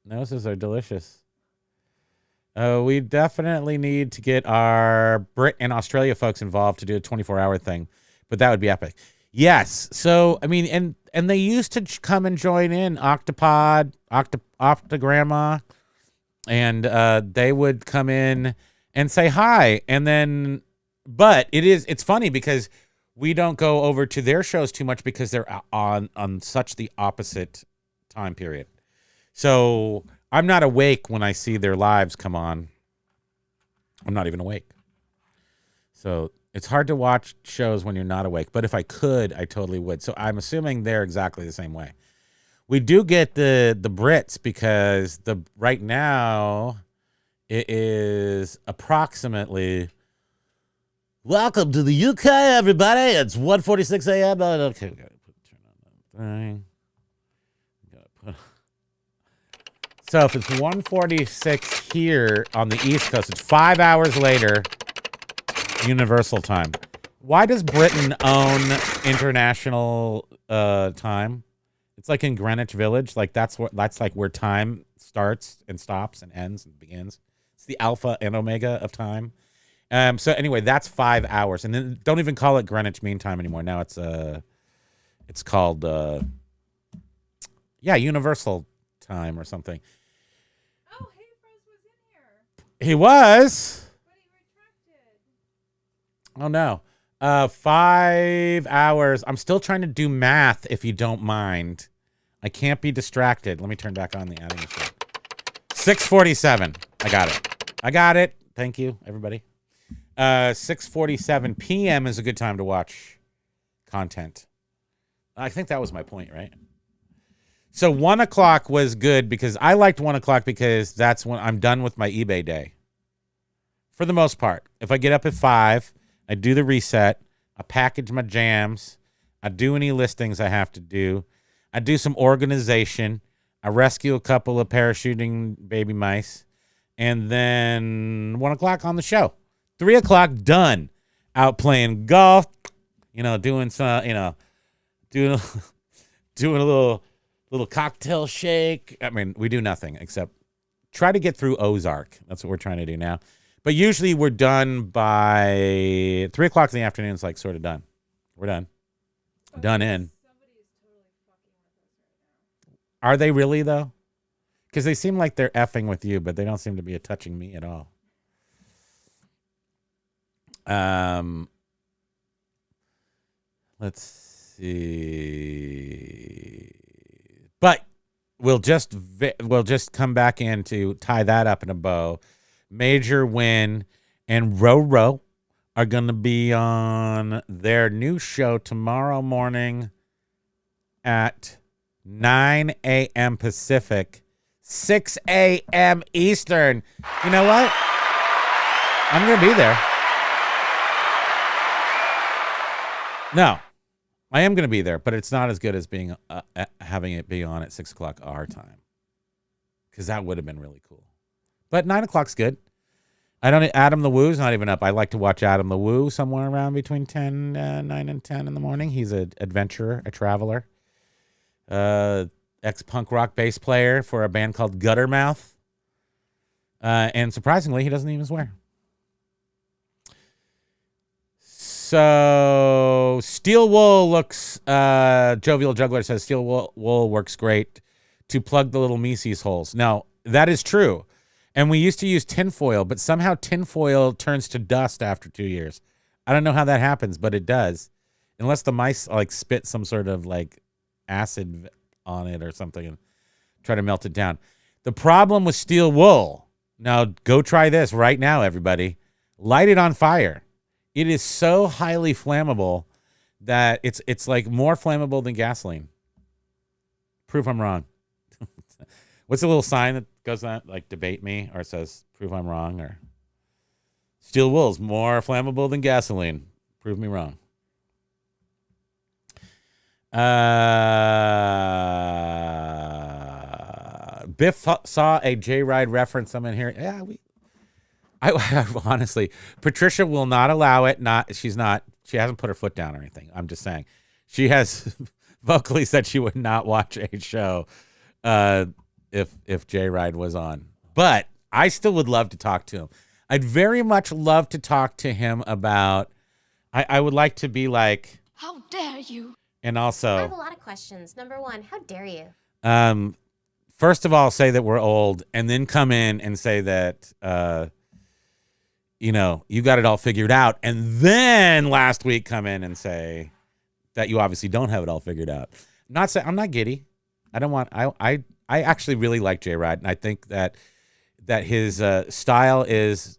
Noses are delicious. We definitely need to get our Brit and Australia folks involved to do a 24-hour thing, but that would be epic. Yes. So, I mean, and they used to come and join in Octopod, Octogramma, and they would come in and say hi. And then, but it's funny because we don't go over to their shows too much because they're on such the opposite time period. So I'm not awake when I see their lives come on. I'm not even awake. So it's hard to watch shows when you're not awake. But if I could, I totally would. So I'm assuming they're exactly the same way. We do get the Brits because right now it is approximately. Welcome to the UK, everybody. It's 1:46 a.m. Okay, we gotta turn on that thing. So if it's 1:46 here on the East Coast, it's 5 hours later, Universal Time. Why does Britain own international time? It's like in Greenwich Village. Like that's like where time starts and stops and ends and begins. It's the alpha and omega of time. So anyway, that's 5 hours, and then don't even call it Greenwich Mean Time anymore. Now it's called Universal Time or something. Oh, Hey Froze was in here. He was. But he retracted. Oh no. 5 hours. I'm still trying to do math if you don't mind. I can't be distracted. Let me turn back on the adding machine. 6:47. I got it. Thank you, everybody. 6:47 p.m. is a good time to watch content. I think that was my point, right? So 1 o'clock was good because I liked 1 o'clock because that's when I'm done with my eBay day. For the most part. If I get up at 5, I do the reset, I package my jams, I do any listings I have to do, I do some organization, I rescue a couple of parachuting baby mice, and then 1 o'clock on the show. 3 o'clock done. Out playing golf, doing some, doing a little cocktail shake. I mean, we do nothing except try to get through Ozark. That's what we're trying to do now. But usually we're done by 3 o'clock in the afternoon. It's like sort of done. We're done. Done in. Somebody is totally fucking with us right now. Are they really, though? Because they seem like they're effing with you, but they don't seem to be touching me at all. Let's see. But we'll just come back in to tie that up in a bow. Major Win and Roro are going to be on their new show tomorrow morning at 9 a.m. Pacific, 6 a.m. Eastern. You know what? I'm going to be there. No, I am going to be there, but it's not as good as being having it be on at 6 o'clock our time, because that would have been really cool. But 9 o'clock's good. Adam the Woo's not even up. I like to watch Adam the Woo somewhere around between 9 and 10 in the morning. He's an adventurer, a traveler, ex-punk rock bass player for a band called Guttermouth. And surprisingly, he doesn't even swear. So Steel Wool looks, Jovial Juggler says Steel Wool works great to plug the little Mises holes. Now, that is true. And we used to use tinfoil, but somehow tinfoil turns to dust after 2 years. I don't know how that happens, but it does. Unless the mice like spit some sort of like acid on it or something and try to melt it down. The problem with steel wool, now go try this right now, everybody. Light it on fire. It is so highly flammable that it's like more flammable than gasoline. Prove I'm wrong. What's the little sign that goes on, like debate me, or says prove I'm wrong, or steel wool is more flammable than gasoline. Prove me wrong. Biff saw a J-Ride reference. I'm in here. Yeah, I honestly, Patricia will not allow it. She hasn't put her foot down or anything. I'm just saying. She has vocally said she would not watch a show if J-Ride was on. But I still would love to talk to him. I'd very much love to talk to him about, I would like to be like, how dare you? And also, I have a lot of questions. Number one, how dare you? First of all, say that we're old, and then come in and say that, you got it all figured out. And then last week come in and say that you obviously don't have it all figured out. I'm not giddy. I actually really like J-Ride, and I think that his style is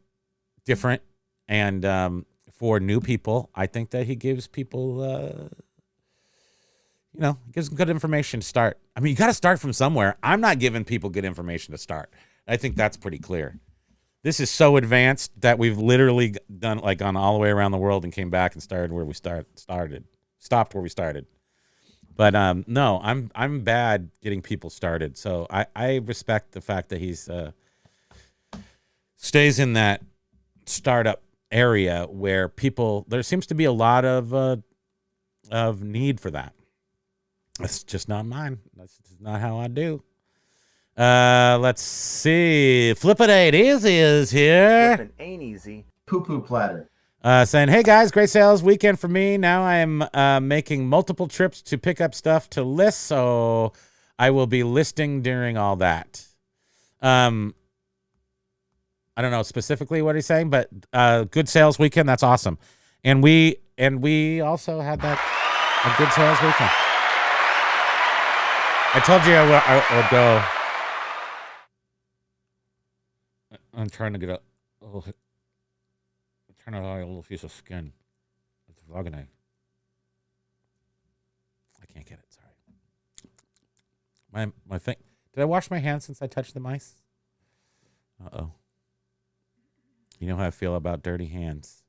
different. And for new people, I think that he gives people, gives them good information to start. I mean, you got to start from somewhere. I'm not giving people good information to start. I think that's pretty clear. This is so advanced that we've literally gone all the way around the world and came back and started where we stopped where we started. But no, I'm bad getting people started. So I respect the fact that he's stays in that startup area where there seems to be a lot of need for that. That's just not mine. That's just not how I do. Let's see. Flippadate Easy is here. Flippin' ain't easy. Poo-poo platter. Saying, hey guys, great sales weekend for me. Now I am making multiple trips to pick up stuff to list, so I will be listing during all that. I don't know specifically what he's saying, but good sales weekend. That's awesome. And we also had a good sales weekend. I told you I would go. I'm trying to get a little piece of skin. It's vaginae. I can't get it. Sorry. My thing. Did I wash my hands since I touched the mice? Uh-oh. You know how I feel about dirty hands.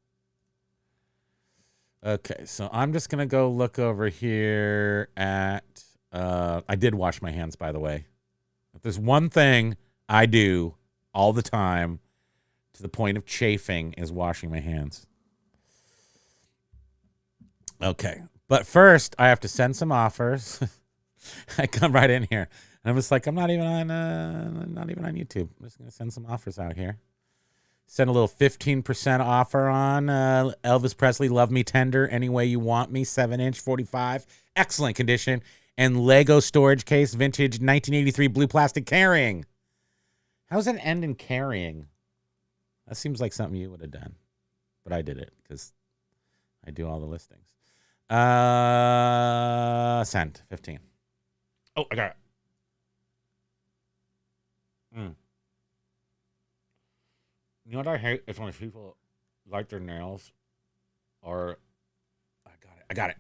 Okay, so I'm just gonna go look over here at. I did wash my hands, by the way. If there's one thing I do all the time to the point of chafing is washing my hands. Okay. But first, I have to send some offers. I come right in here. And I'm just like, I'm not even on YouTube. I'm just going to send some offers out here. Send a little 15% offer on Elvis Presley, Love Me Tender, Any Way You Want Me, 7-inch, 45. Excellent condition. And Lego storage case, vintage 1983 blue plastic carrying. How's it end in carrying? That seems like something you would have done. but I did it because I do all the listings. Send 15. Oh, I got it. You know what I hate is when people like their nails or I got it.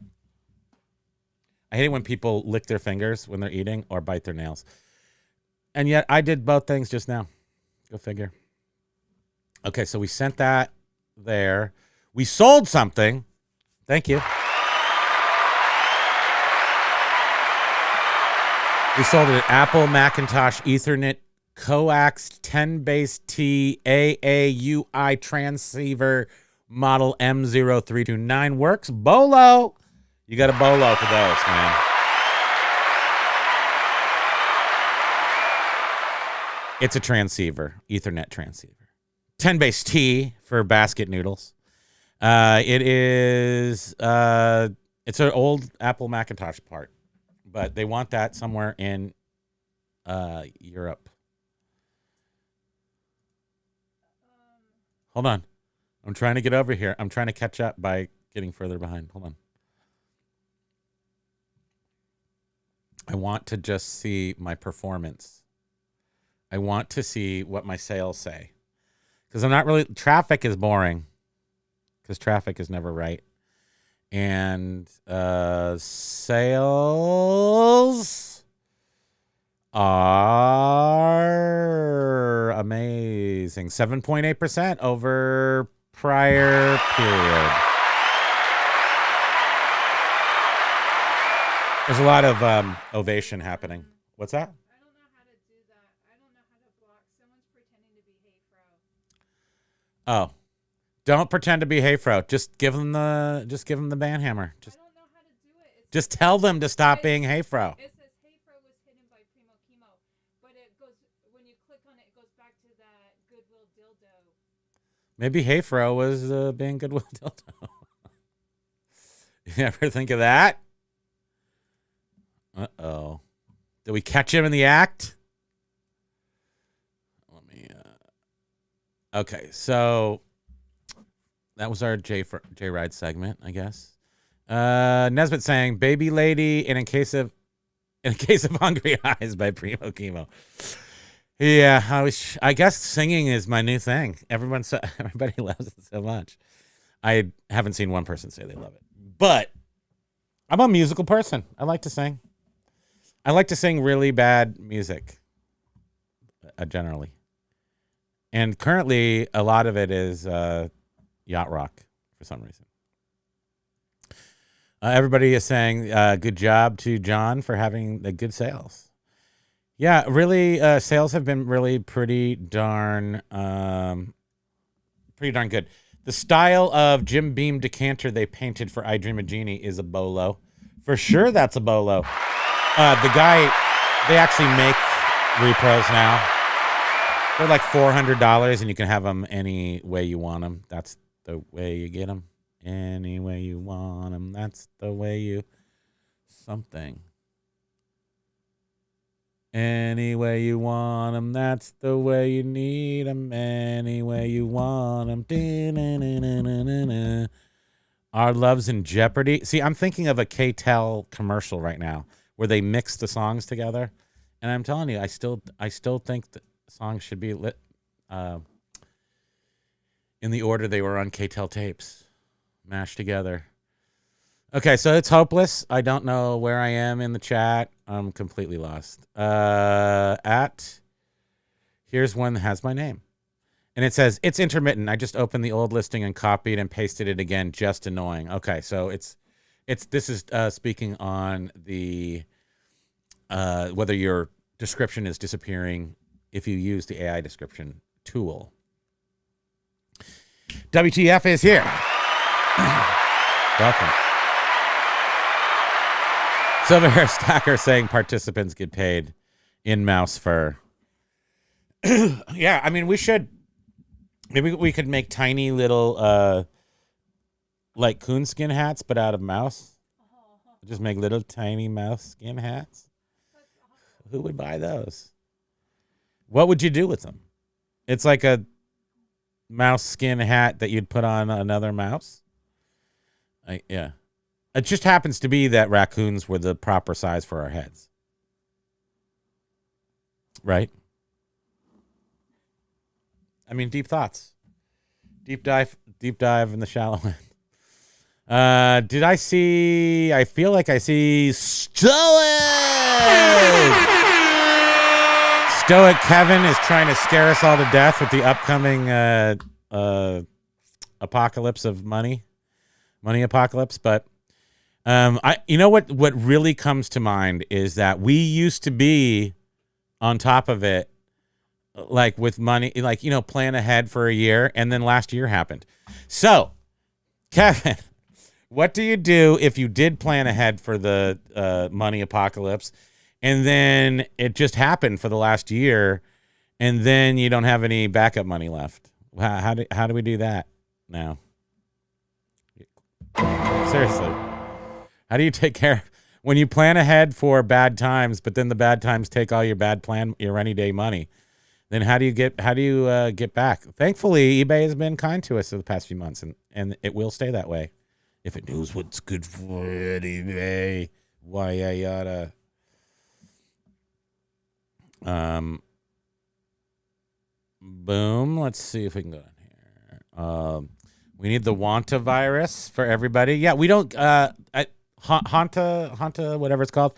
I hate it when people lick their fingers when they're eating or bite their nails. And yet I did both things just now. Go figure. Okay, so we sent that there. We sold something. Thank you. We sold an Apple Macintosh Ethernet coax 10-base T AAUI transceiver model M0329. Works. Bolo. You got a bolo for those, man. It's a transceiver, Ethernet transceiver. 10-base T for basket noodles. It is, it's an old Apple Macintosh part, but they want that somewhere in Europe. Hold on. I'm trying to get over here. I'm trying to catch up by getting further behind. Hold on. I want to just see my performance. I want to see what my sales say. Because I'm not really... Traffic is boring. Because traffic is never right. And sales are amazing. 7.8% over prior period. There's a lot of ovation happening. What's that? I don't know how to do that. I don't know how to block. Someone's pretending to be hey fro. Oh. Don't pretend to be hey fro. Just give them the ban hammer. I don't know how to do it. Just tell them to stop being hey fro. It says hey fro was hidden by Primo Kimo, but it goes when you click on it, it goes back to that Goodwill dildo. Maybe hey fro was being Goodwill dildo. You ever think of that? Uh-oh. Did we catch him in the act? Let me okay, so that was our J Ride segment, I guess. Nesbitt saying "Baby Lady" and in case of hungry eyes by Primo Kimo. Yeah, I guess singing is my new thing. Everybody loves it so much. I haven't seen one person say they love it, but I'm a musical person. I like to sing. I like to sing really bad music, generally. And currently, a lot of it is yacht rock for some reason. Everybody is saying good job to John for having the good sales. Yeah, really, sales have been really pretty darn good. The style of Jim Beam decanter they painted for I Dream of Jeannie is a bolo. For sure, that's a bolo. The guy, they actually make repros now. They're like $400, and you can have them any way you want them. That's the way you get them. Any way you want them. That's the way you... Something. Any way you want them. That's the way you need them. Any way you want them. Our love's in jeopardy. See, I'm thinking of a K-Tel commercial right now, where they mix the songs together, and I'm telling you, I still think the songs should be lit in the order they were on K-Tel tapes, mashed together. Okay, so it's hopeless. I don't know where I am in the chat. I'm completely lost. Here's one that has my name, and it says it's intermittent. I just opened the old listing and copied and pasted it again. Just annoying. Okay, so this is speaking on the whether your description is disappearing if you use the AI description tool. WTF is here. Welcome. Silver Hair Stacker saying participants get paid in mouse fur. Yeah, I mean, we should. Maybe we could make tiny little like coonskin hats, but out of mouse. Just make little tiny mouse skin hats. Who would buy those? What would you do with them? It's like mouse skin hat that you'd put on another mouse. Yeah. It just happens to be that raccoons were the proper size for our heads. Right? I mean, deep thoughts. Deep dive in the shallow end. Did I see? I feel like I see Stoic. Stoic Kevin is trying to scare us all to death with the upcoming apocalypse of money apocalypse. But you know what really comes to mind is that we used to be on top of it, like with money, like, you know, plan ahead for a year, and then last year happened. So, Kevin. What do you do if you did plan ahead for the money apocalypse, and then it just happened for the last year, and then you don't have any backup money left? How do we do that now? Seriously, how do you take care when you plan ahead for bad times, but then the bad times take all your rainy day money? Then how do you get back? Thankfully, eBay has been kind to us for the past few months, and it will stay that way. If it knows what's good for it, eBay, why yada. Boom. Let's see if we can go in here. We need the Wanta virus for everybody. Yeah, we don't. Hanta, whatever it's called.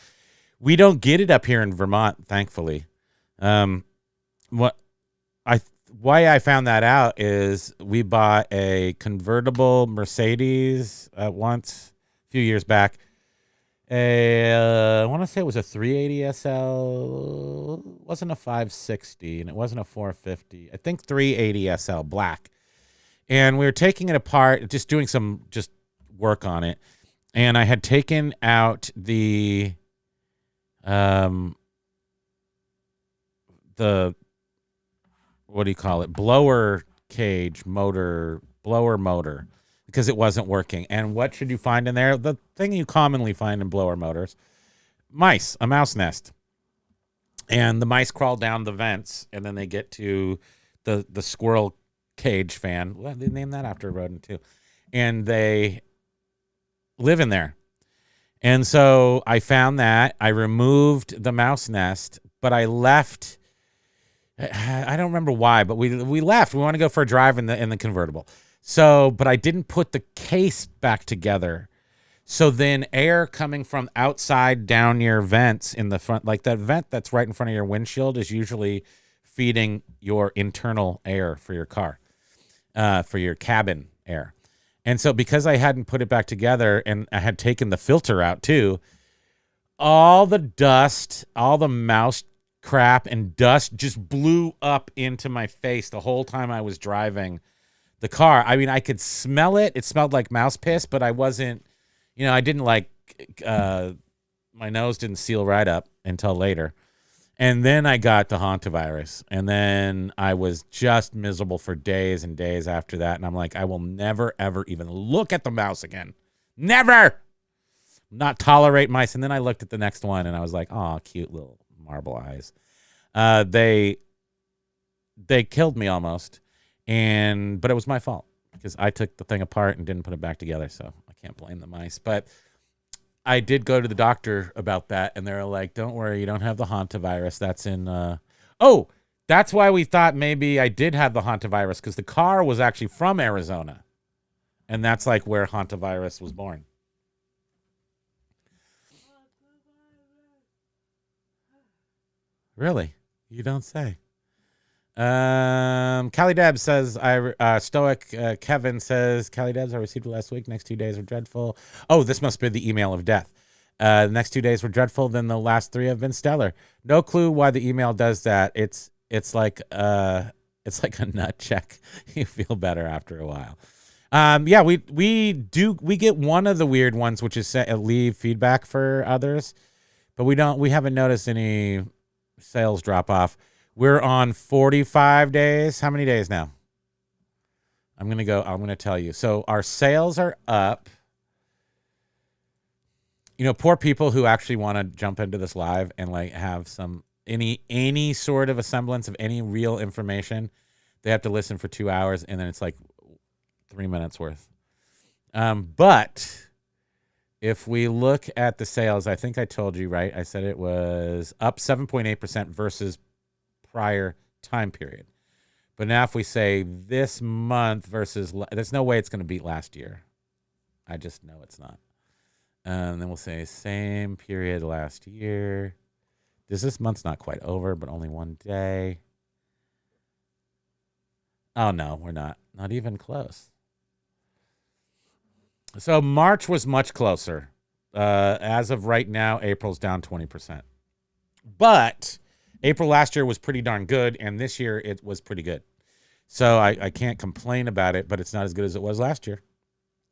We don't get it up here in Vermont, thankfully. Why I found that out is we bought a convertible Mercedes once a few years back. I want to say it was a 380 SL. It wasn't a 560, and it wasn't a 450. I think 380 SL black. And we were taking it apart, just doing some work on it. And I had taken out the what do you call it? Blower motor, because it wasn't working. And what should you find in there? The thing you commonly find in blower motors, a mouse nest. And the mice crawl down the vents, and then they get to the squirrel cage fan. Well, they named that after a rodent too. And they live in there. And so I found that. I removed the mouse nest, but I left. I don't remember why, but we left. We want to go for a drive in the convertible. So, but I didn't put the case back together. So then air coming from outside down your vents in the front, like that vent that's right in front of your windshield, is usually feeding your internal air for your car, for your cabin air. And so because I hadn't put it back together and I had taken the filter out too, all the dust, all the mouse crap and dust just blew up into my face the whole time I was driving the car. I mean, I could smell it. It smelled like mouse piss, but I wasn't, I didn't my nose didn't seal right up until later. And then I got the hantavirus, and then I was just miserable for days and days after that. And I'm like, I will never, ever even look at the mouse again. Never. Not tolerate mice. And then I looked at the next one, and I was like, oh, cute little marble eyes. They killed me almost, but it was my fault because I took the thing apart and didn't put it back together. So I can't blame the mice. But I did go to the doctor about that, and they're like, don't worry, you don't have the hantavirus. That's in that's why we thought maybe I did have the hantavirus, because the car was actually from Arizona, and that's like where hantavirus was born. Really? You don't say. Callie Debs says, Stoic Kevin says, Callie Debs, I received it last week. Next 2 days are dreadful. Oh, this must be the email of death. The next 2 days were dreadful. Then the last 3 have been stellar. No clue why the email does that. It's like a nut check. You feel better after a while. Yeah, we get one of the weird ones, which is leave feedback for others, but we haven't noticed any sales drop off. We're on 45 days. How many days now? I'm going to tell you. So our sales are up. Poor people who actually want to jump into this live and like have any sort of a semblance of any real information. They have to listen for 2 hours, and then it's like 3 minutes worth. But if we look at the sales, I think I told you, right? I said it was up 7.8% versus prior time period. But now if we say this month versus, there's no way it's going to beat last year. I just know it's not. And then we'll say same period last year. This month's not quite over, but only one day. Oh, no, we're not. Not even close. So March was much closer. As of right now, April's down 20%. But April last year was pretty darn good, and this year it was pretty good. So I can't complain about it, but it's not as good as it was last year.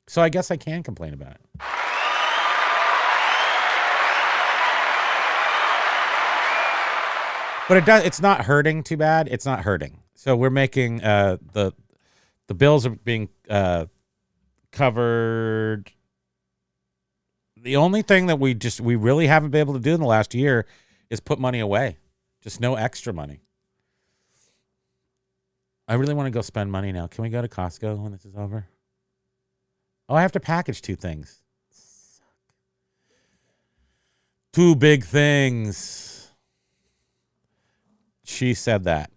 So I guess I can complain about it. But it's not hurting too bad. It's not hurting. So we're making the bills are being covered. The only thing that we really haven't been able to do in the last year is put money away. Just no extra money. I really want to go spend money now. Can we go to Costco when this is over? Oh, I have to package 2 things. Suck. 2 big things. She said that.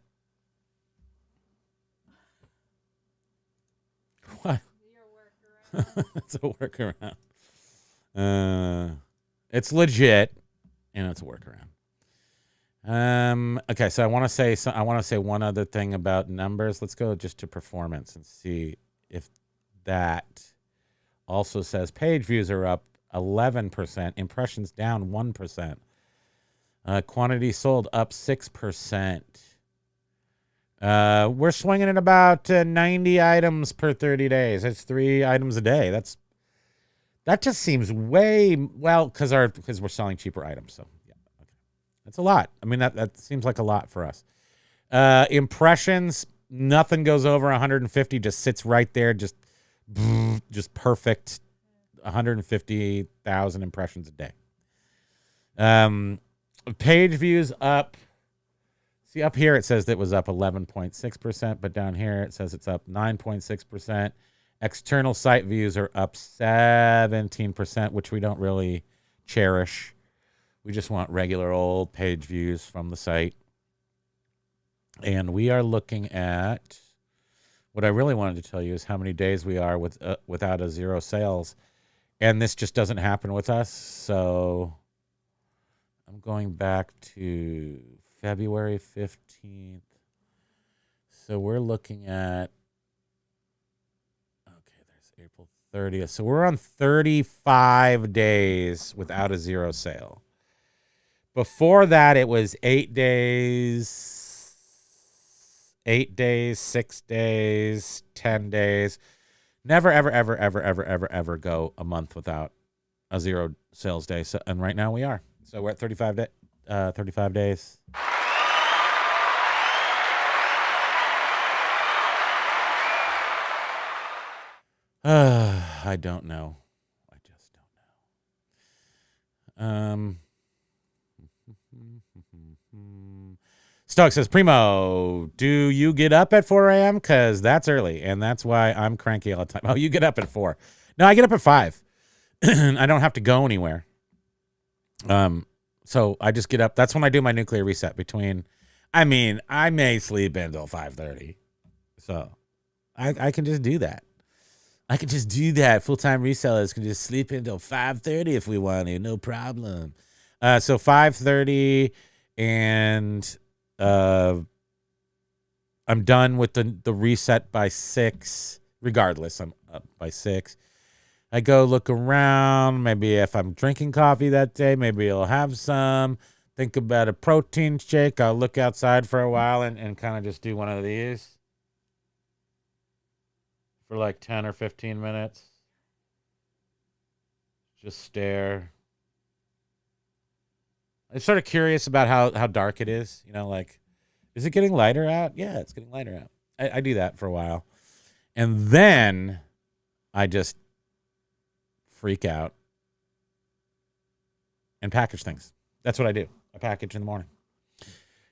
What? It's a workaround. It's legit, and it's a workaround. Okay, so I want to say one other thing about numbers. Let's go just to performance and see if that also says page views are up 11%, impressions down 1%, quantity sold up 6%. We're swinging at about 90 items per 30 days. That's 3 items a day. That just seems way because we're selling cheaper items. So yeah, okay, that's a lot. I mean that seems like a lot for us. Impressions, nothing goes over 150. Just sits right there, just perfect. 150,000 impressions a day. Page views up. See, up here it says that it was up 11.6%, but down here it says it's up 9.6%. External site views are up 17%, which we don't really cherish. We just want regular old page views from the site. And we are looking at, what I really wanted to tell you is how many days we are without a 0 sales. And this just doesn't happen with us. So I'm going back to February 15th. So we're looking at, okay, there's April 30th. So we're on 35 days without a 0 sale. Before that, it was 8 days, 6 days, 10 days. Never, ever, ever, ever, ever, ever, ever go a month without a 0 sales day. So, and right now we are. So we're at 35 days. I don't know. I just don't know. Stoic says, Primo, do you get up at 4 a.m.? Because that's early, and that's why I'm cranky all the time. Oh, you get up at 4. No, I get up at 5. I don't have to go anywhere. So I just get up. That's when I do my nuclear reset I may sleep until 5:30. So I can just do that. Full-time resellers can just sleep until 5:30 if we want to. No problem. So 5:30, and I'm done with the reset by 6. Regardless, I'm up by 6. I go look around. Maybe if I'm drinking coffee that day, maybe I'll have some. Think about a protein shake. I'll look outside for a while and kind of just do one of these for like 10 or 15 minutes. Just stare. I'm sort of curious about how dark it is. You know, like, is it getting lighter out? Yeah, it's getting lighter out. I do that for a while. And then I just freak out and package things. That's what I do. I package in the morning.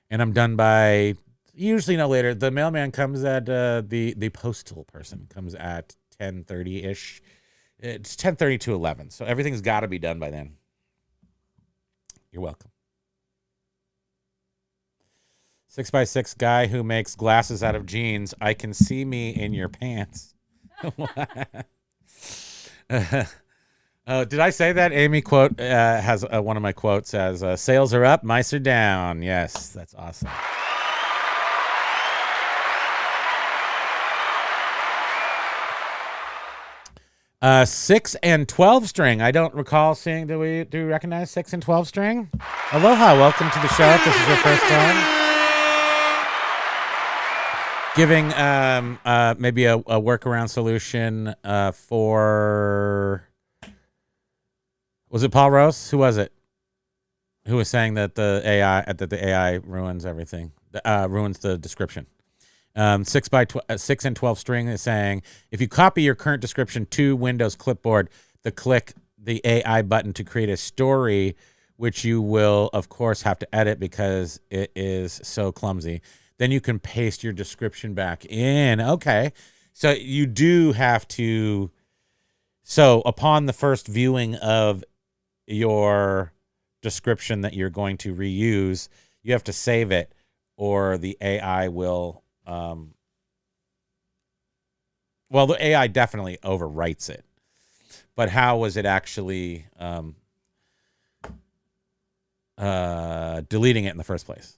And I'm done by Usually no later. The mailman comes at the postal person comes at 10:30-ish. It's 10:30 to 11. So everything's got to be done by then. You're welcome. 6x6 guy who makes glasses out of jeans. I can see me in your pants. Did I say that? Amy quote has one of my quotes as sales are up, mice are down. Yes, that's awesome. Six and 12 string. I don't recall seeing. Do we recognize 6 and 12 string? Aloha, welcome to the show. If this is your first time. Giving maybe a workaround solution for, was it Paul Rose? Who was it? Who was saying that the AI ruins everything, ruins the description. 6 and 12 string is saying if you copy your current description to Windows clipboard, click the AI button to create a story, which you will of course have to edit because it is so clumsy. Then you can paste your description back in. Okay. So you do have to. So upon the first viewing of your description that you're going to reuse, you have to save it or the AI will. Well, the AI definitely overwrites it. But how was it actually deleting it in the first place?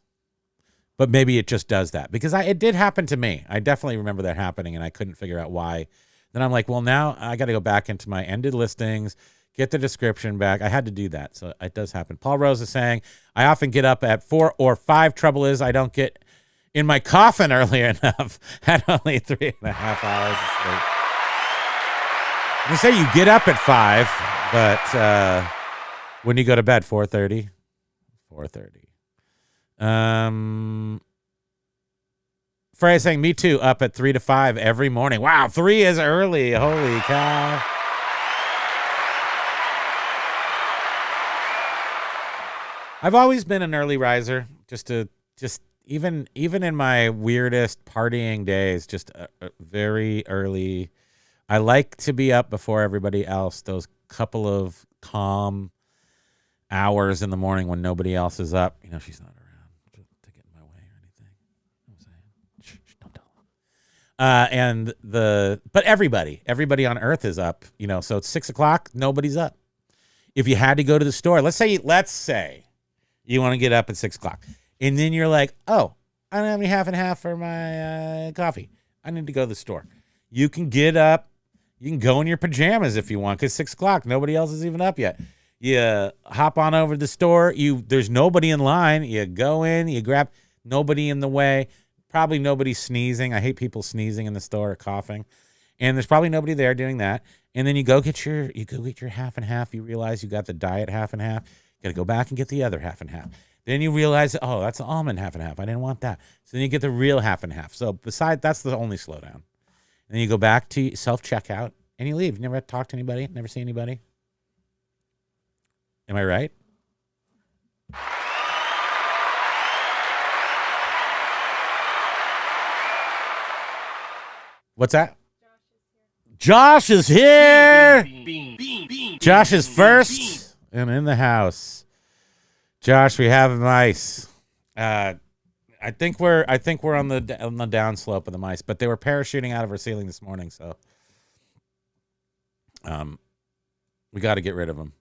But maybe it just does that because it did happen to me. I definitely remember that happening and I couldn't figure out why. Then I'm like, well, now I got to go back into my ended listings, get the description back. I had to do that. So it does happen. Paul Rose is saying, I often get up at 4 or 5. Trouble is I don't get in my coffin early enough. Had only 3.5 hours of sleep. You say you get up at 5, but when you go to bed, 4:30? 4:30. Freya saying, me too, up at 3 to 5 every morning. Wow, 3 is early. Holy cow. I've always been an early riser, just even in my weirdest partying days, just very early. I like to be up before everybody else, those couple of calm hours in the morning when nobody else is up. You know, she's not around to get in my way or anything. You know what I'm saying? Shh, don't tell them. But everybody on earth is up, you know, so it's 6 o'clock, nobody's up. If you had to go to the store, let's say you want to get up at 6 o'clock. And then you're like, oh, I don't have any half and half for my coffee. I need to go to the store. You can get up. You can go in your pajamas if you want because 6 o'clock, nobody else is even up yet. You hop on over to the store. There's nobody in line. You go in, you grab, nobody in the way. Probably nobody sneezing. I hate people sneezing in the store or coughing. And there's probably nobody there doing that. And then you go get your half and half. You realize you got the diet half and half. You got to go back and get the other half and half. Then you realize, oh, that's the almond half and half. I didn't want that. So then you get the real half and half. So that's the only slowdown. And then you go back to self-checkout and you leave. You never talk to anybody, never see anybody. Am I right? What's that? Josh is here. Josh is first and in the house. Josh, we have mice. I think we're on the downslope of the mice, but they were parachuting out of our ceiling this morning, so we got to get rid of them.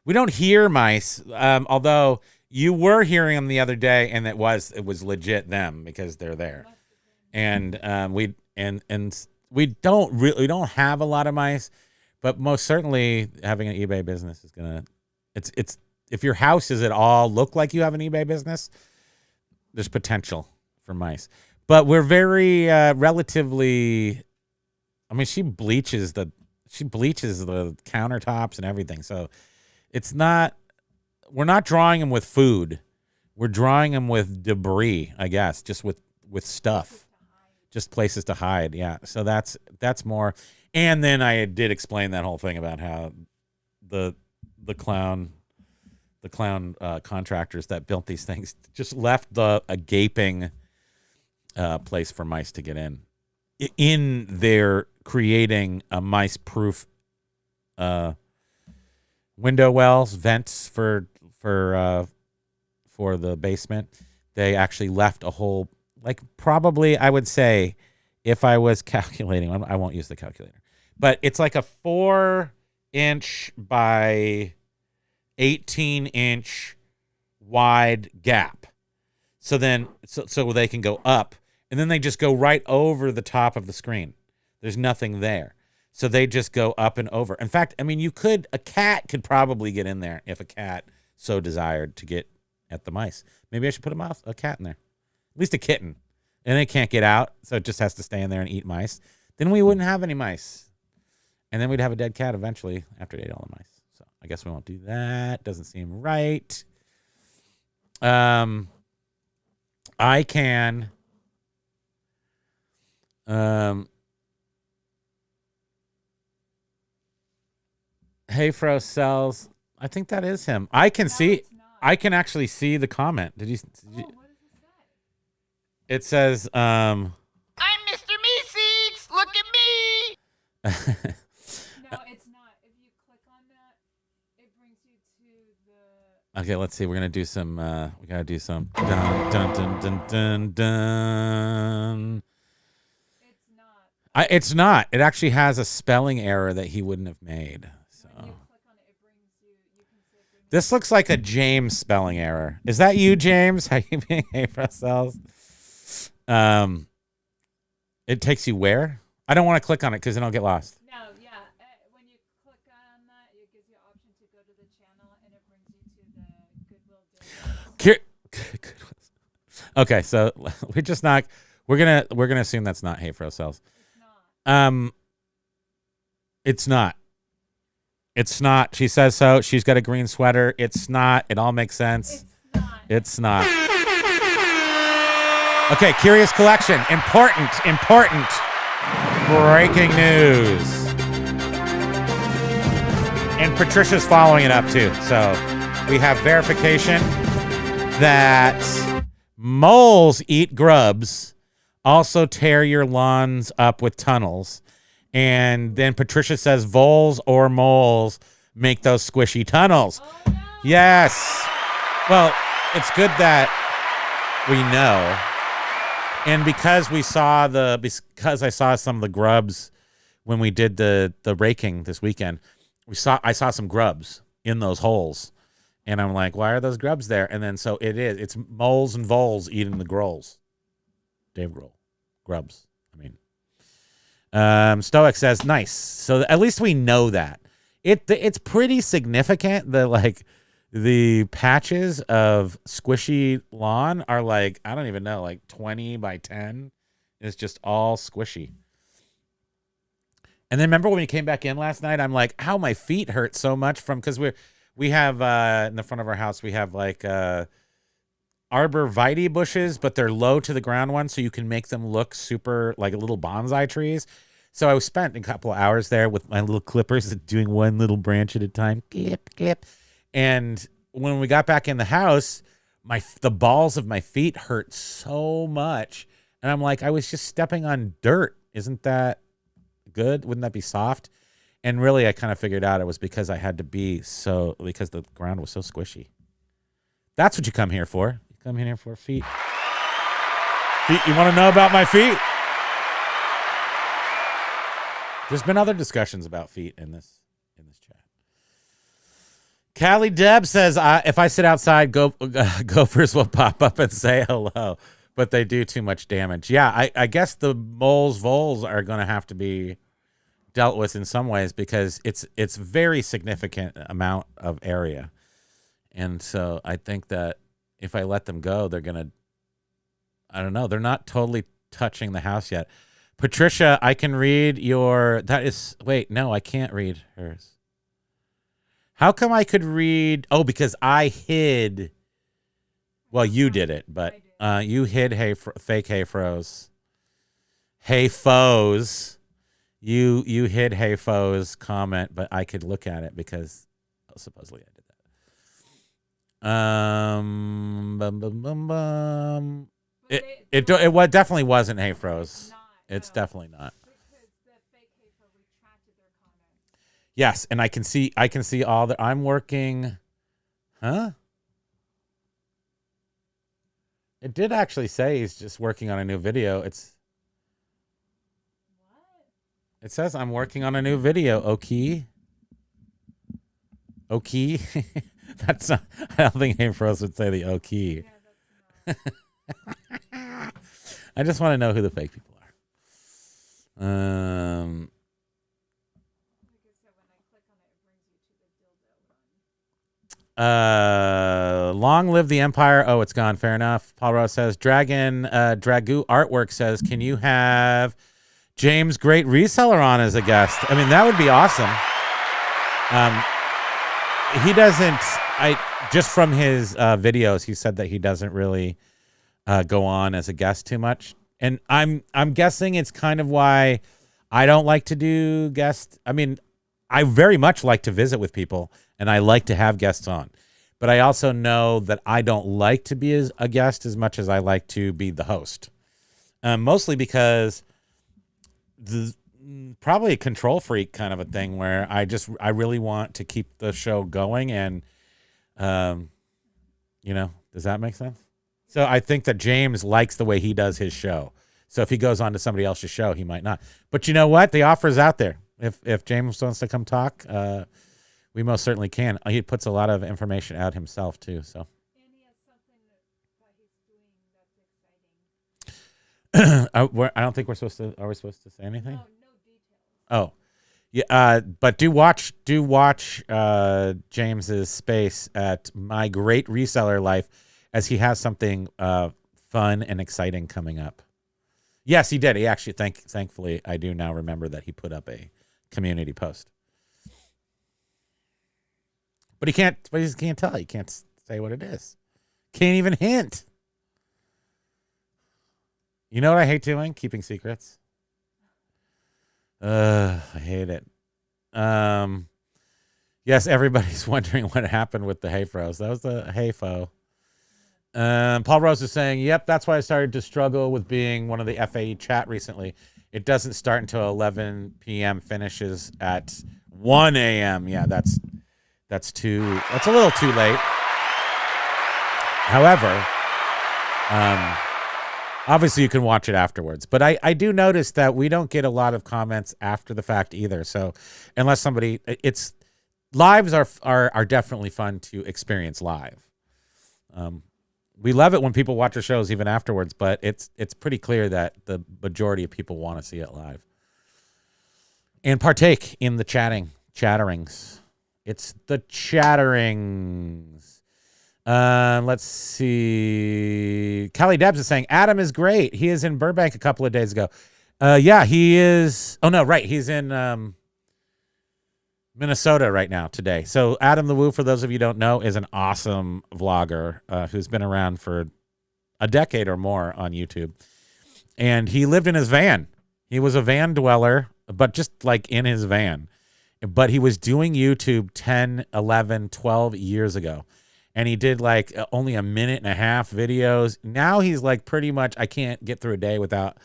We don't hear mice, although you were hearing them the other day, and it was legit them because they're there, and we don't have a lot of mice, but most certainly having an eBay business is gonna it's. If your house is at all look like you have an eBay business, there's potential for mice. But we're very relatively. I mean, she bleaches the countertops and everything. So it's not. We're not drawing them with food. We're drawing them with debris, I guess, just with stuff, just places to hide. Yeah. So that's more. And then I did explain that whole thing about how the clown contractors that built these things just left a gaping place for mice to get in. In their creating a mice-proof window wells, vents for the basement. They actually left a whole, like, probably, I would say, if I was calculating, I won't use the calculator, but it's like a 4-inch by 18-inch wide gap. So then, so they can go up, and then they just go right over the top of the screen. There's nothing there. So they just go up and over. In fact, I mean, a cat could probably get in there if a cat so desired to get at the mice. Maybe I should put a cat in there. At least a kitten. And it can't get out, so it just has to stay in there and eat mice. Then we wouldn't have any mice. And then we'd have a dead cat eventually after it ate all the mice. So I guess we won't do that. Doesn't seem right. I can... Hey Fro sells. I think that is him. I can see. I can actually see the comment. Did you? What does It it say? says. I'm Mr. Meeseeks. Look at me. No, it's not. If you click on that, it brings you to the. Okay, let's see. We're gonna do some. We gotta do some. Dun dun dun dun dun dun. It's not. It's not. It actually has a spelling error that he wouldn't have made. When you click on it, it brings you. You can say. This looks like a James spelling error. Is that you, James? How you being? Hey, Russell. It takes you where? I don't want to click on it because then I'll get lost. No, yeah. When you click on that, it gives you an option to go to the channel, and it brings you to the Goodwill Dildos. Okay, so we're just not. We're gonna assume that's not Hey Fro Cells. It's not. It's not. It's not. She says so. She's got a green sweater. It's not. It all makes sense. It's not. It's not. Okay, Curious Collection. Important. Breaking news. And Patricia's following it up too. So we have verification that moles eat grubs, also tear your lawns up with tunnels. And then Patricia says voles or moles make those squishy tunnels. Oh, no. Yes. Well, it's good that we know. And because I saw some of the grubs when we did the raking this weekend, I saw some grubs in those holes. And I'm like, why are those grubs there? And then so it's moles and voles eating the grolls. Dave Grohl. Grubs. Stoic says, nice. So at least we know that. It's pretty significant that the patches of squishy lawn are like, I don't even know, like 20 by 10. It's just all squishy. And then remember when we came back in last night, I'm like, how my feet hurt so much because we have in the front of our house, we have arborvitae bushes, but they're low to the ground ones, so you can make them look super like little bonsai trees. So I spent a couple of hours there with my little clippers doing one little branch at a time. Clip, clip. And when we got back in the house, the balls of my feet hurt so much. And I'm like, I was just stepping on dirt. Isn't that good? Wouldn't that be soft? And really, I kind of figured out it was because I had to because the ground was so squishy. That's what you come here for. You come here for feet. Feet, you want to know about my feet? There's been other discussions about feet in this chat. Callie Deb says, if I sit outside, gophers will pop up and say hello, but they do too much damage. Yeah, I guess the voles are going to have to be dealt with in some ways because it's very significant amount of area. And so I think that if I let them go, they're going to, I don't know, they're not totally touching the house yet. Patricia, I can read no, I can't read hers. How come I could read? Oh, because I hid. Well, you did it, but you hid fake Hey Fro's. Hey Foes. You hid Hey Foes comment, but I could look at it because supposedly I did that. It definitely wasn't Hey Froze. It's definitely not. Because the fake Hayfro retracted their comments. Yes, and I can see all the. I'm working. Huh? It did actually say he's just working on a new video. What? It says I'm working on a new video. Okay. Okay. That's not. I don't think Hey Froze would say the okay. Yeah, that's not. I just want to know who the fake people are. Like I said, when I click on it, it brings you to the dildo one. Long live the empire. Oh, it's gone. Fair enough. Paul Rose says Dragon Dragoo Artwork says, can you have James Great Reseller on as a guest? I mean, that would be awesome. He doesn't. Just from his videos, he said that he doesn't really go on as a guest too much, and I'm guessing it's kind of why I don't like to do guests. I mean, I very much like to visit with people, and I like to have guests on, but I also know that I don't like to be a guest as much as I like to be the host, mostly because probably a control freak kind of a thing where I really want to keep the show going, and does that make sense? So I think that James likes the way he does his show. So if he goes on to somebody else's show, he might not. But you know what? The offer is out there. If James wants to come talk, we most certainly can. He puts a lot of information out himself too. So. And he has something that he's doing that's exciting. I don't think we're supposed to. Are we supposed to say anything? No details. Oh, yeah. But do watch James's space at My Great Reseller Life, as he has something fun and exciting coming up. Yes, he did. He actually, thankfully, I do now remember that he put up a community post. But he can't tell. He can't say what it is. Can't even hint. You know what I hate doing? Keeping secrets. I hate it. Yes, everybody's wondering what happened with the Hey Froze. That was the Hey Fo. Paul Rose is saying, yep, that's why I started to struggle with being one of the FAE chat recently. It doesn't start until 11 p.m., finishes at 1 a.m. Yeah, that's a little too late. However, obviously you can watch it afterwards. But I do notice that we don't get a lot of comments after the fact either. So unless lives are definitely fun to experience live. We love it when people watch our shows even afterwards, but it's pretty clear that the majority of people want to see it live and partake in the chatterings. It's the chatterings. Let's see. Kelly Debs is saying Adam is great. He is in Burbank a couple of days ago. Yeah, he is. Oh no, right. He's in Minnesota right now today. So Adam the Woo, for those of you who don't know, is an awesome vlogger who's been around for a decade or more on YouTube. And he lived in his van. He was a van dweller, but just like in his van. But he was doing YouTube 10, 11, 12 years ago. And he did like only a minute and a half videos. Now he's like pretty much, I can't get through a day without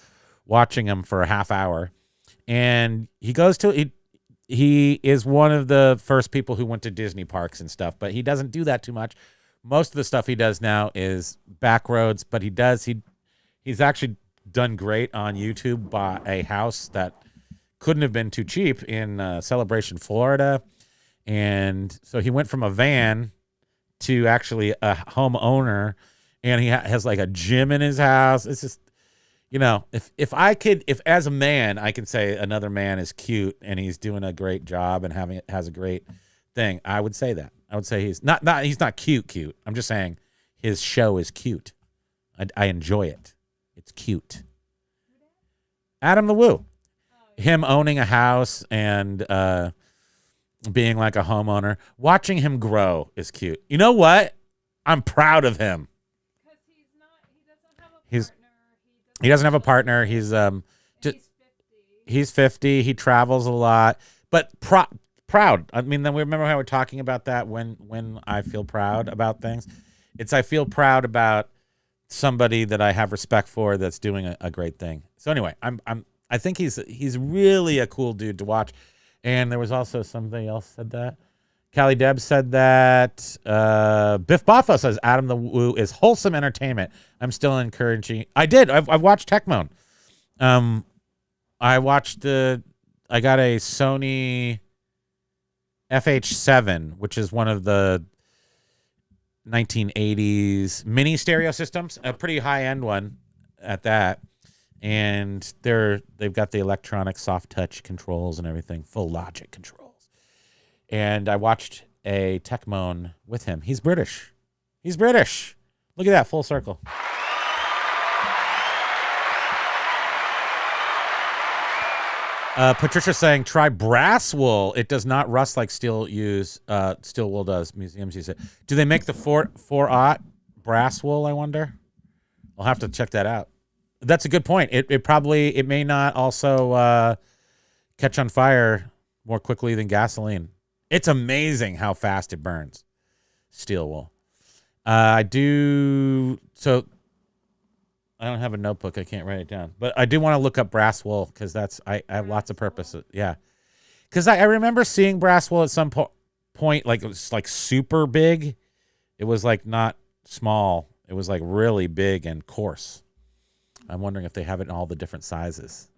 watching him for a half hour. And he is one of the first people who went to Disney parks and stuff, but he doesn't do that too much. Most of the stuff he does now is back roads, but he's actually done great on YouTube. Bought a house that couldn't have been too cheap in Celebration, Florida. And so he went from a van to actually a homeowner, and he has like a gym in his house. It's just, if as a man, I can say another man is cute and he's doing a great job and has a great thing, I would say that. I would say he's not cute. I'm just saying his show is cute. I enjoy it. It's cute. Adam the Woo. Him owning a house and being like a homeowner. Watching him grow is cute. You know what? I'm proud of him. Because he He doesn't doesn't have a partner. have a partner. He's he's 50. He travels a lot, but proud. I mean, then we remember how we're talking about that when I feel proud about things. I feel proud about somebody that I have respect for that's doing a great thing. So anyway, I think he's really a cool dude to watch. And there was also somebody else said that. Callie Deb said that. Biff Boffo says Adam the Woo is wholesome entertainment. I'm still encouraging. I've watched Tecmo. I got a Sony FH7, which is one of the 1980s mini stereo systems, a pretty high-end one at that. And they've got the electronic soft touch controls and everything, full logic controls. And I watched a Tecmo with him. He's British. Look at that, full circle. Patricia saying, try brass wool. It does not rust like steel wool does. Museums use it. Do they make the 4/0 brass wool, I wonder? I'll have to check that out. That's a good point. It may not also catch on fire more quickly than gasoline. It's amazing how fast it burns. Steel wool. I don't have a notebook. I can't write it down. But I do want to look up brass wool because I have lots of purposes. Yeah. Because I remember seeing brass wool at some point, like it was like super big. It was like not small. It was like really big and coarse. I'm wondering if they have it in all the different sizes.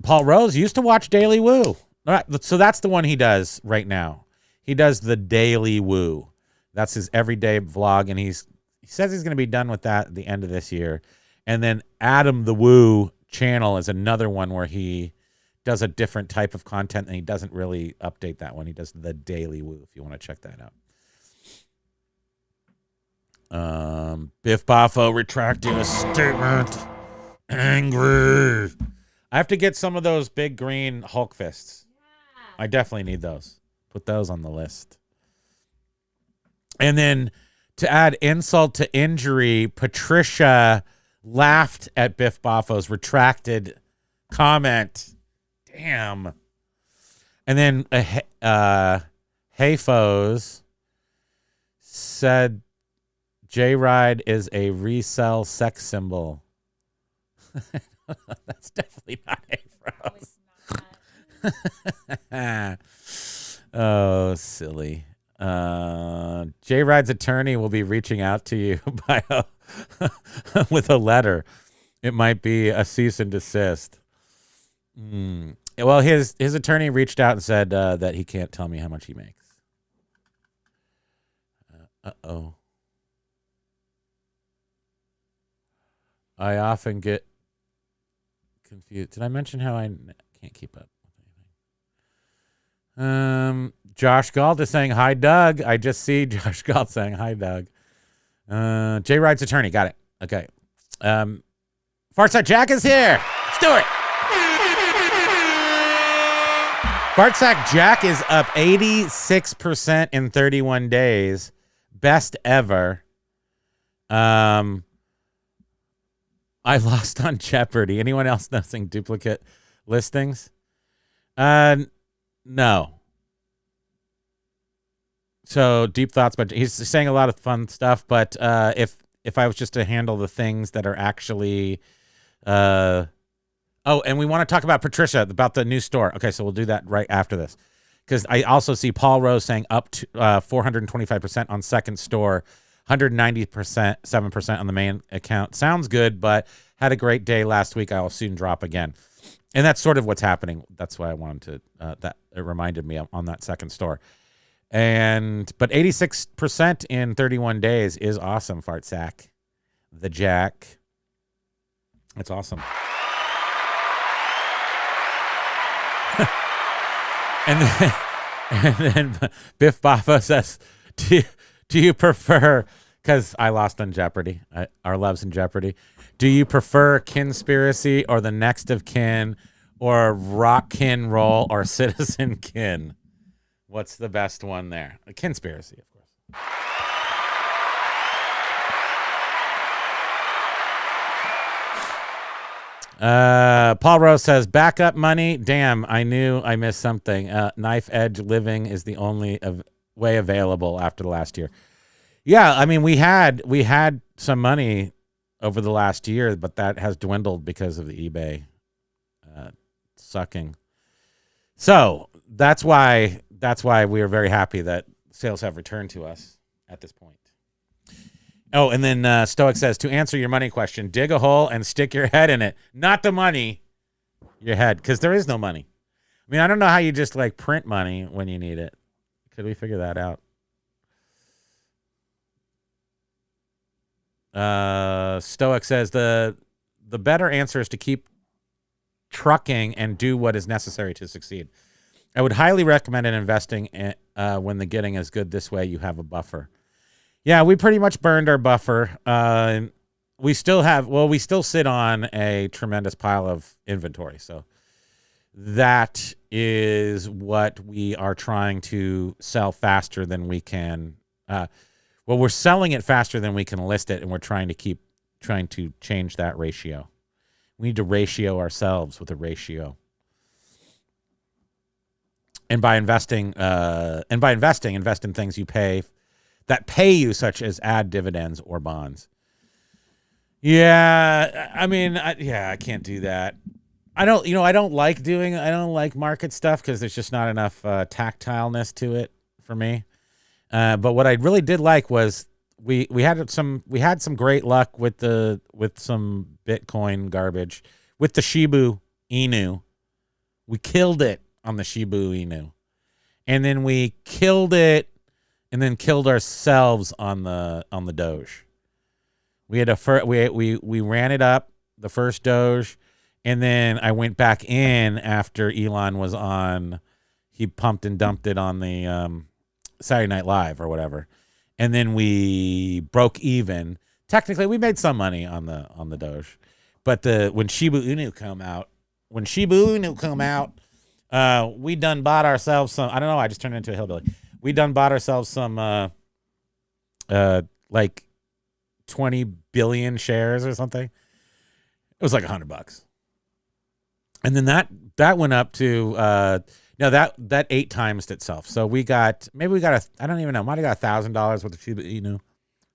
Paul Rose used to watch Daily Woo. All right, so that's the one he does right now. He does the Daily Woo. That's his everyday vlog, and he says he's going to be done with that at the end of this year. And then Adam the Woo channel is another one where he does a different type of content, and he doesn't really update that one. He does the Daily Woo, if you want to check that out. Biff Boffo retracting a statement. Angry. I have to get some of those big green Hulk fists. I definitely need those. Put those on the list. And then to add insult to injury, Patricia laughed at Biff Boffo's retracted comment. Damn. And then Hayfos said J-Ride is a resell sex symbol. That's definitely not Hayfos. Oh, silly. J-Ride's attorney will be reaching out to you with a letter. It might be a cease and desist. Well, his attorney reached out and said that he can't tell me how much he makes. Uh-oh. I often get confused. Did I mention how I can't keep up with anything? Josh Galt is saying, hi, Doug. I just see Josh Galt saying, hi, Doug. J-Ride's attorney. Got it. Okay. Fartside Jack is here. Let's do it. Fartsack Jack is up 86% in 31 days. Best ever. I lost on Jeopardy. Anyone else noticing duplicate listings? No. So deep thoughts, but he's saying a lot of fun stuff. But if I was just to handle the things that are actually, and we want to talk about Patricia about the new store. Okay, so we'll do that right after this, because I also see Paul Rose saying up to 425% on second store. 190%, 7% on the main account. Sounds good, but had a great day last week. I will soon drop again. And that's sort of what's happening. That's why I wanted to, that it reminded me on that second store. But 86% in 31 days is awesome, Fartsack. The Jack. It's awesome. and then Biff Boffa says, do you prefer, because I lost on Jeopardy, our loves in Jeopardy, do you prefer Kinspiracy or the next of kin or rock kin roll or citizen kin? What's the best one there? Kinspiracy, of course. Paul Rose says, backup money. Damn, I knew I missed something. Knife edge living is the only way available after the last year. Yeah, I mean, we had some money over the last year, but that has dwindled because of the eBay sucking. So that's why we are very happy that sales have returned to us at this point. Oh, and then Stoic says, to answer your money question, dig a hole and stick your head in it. Not the money, your head, because there is no money. I mean, I don't know how you just like print money when you need it. Could we figure that out? Stoic says the better answer is to keep trucking and do what is necessary to succeed. I would highly recommend investing when the getting is good. This way you have a buffer. Yeah, we pretty much burned our buffer. We still sit on a tremendous pile of inventory. So that is what we are trying to sell faster than we can. We're selling it faster than we can list it, and we're trying to change that ratio. We need to ratio ourselves with a ratio. And by investing, invest in things that pay you, such as ad dividends or bonds. Yeah, I mean, I can't do that. I don't like market stuff because there's just not enough tactileness to it for me. But what I really did like was we had some great luck with some Bitcoin garbage with the Shiba Inu. We killed it on the Shiba Inu, and then we killed it, and then killed ourselves on the Doge. We had we ran it up the first Doge, and then I went back in after Elon was on. He pumped and dumped it on the Saturday Night Live or whatever, and then we broke even. Technically, we made some money on the Doge, but when Shiba Inu come out, we done bought ourselves some. I don't know. I just turned into a hillbilly. We done bought ourselves some like 20 billion shares or something. It was like $100, and then that went up to that 8 times itself. So we got I don't even know, might have got $1,000 worth of Shiba Inu,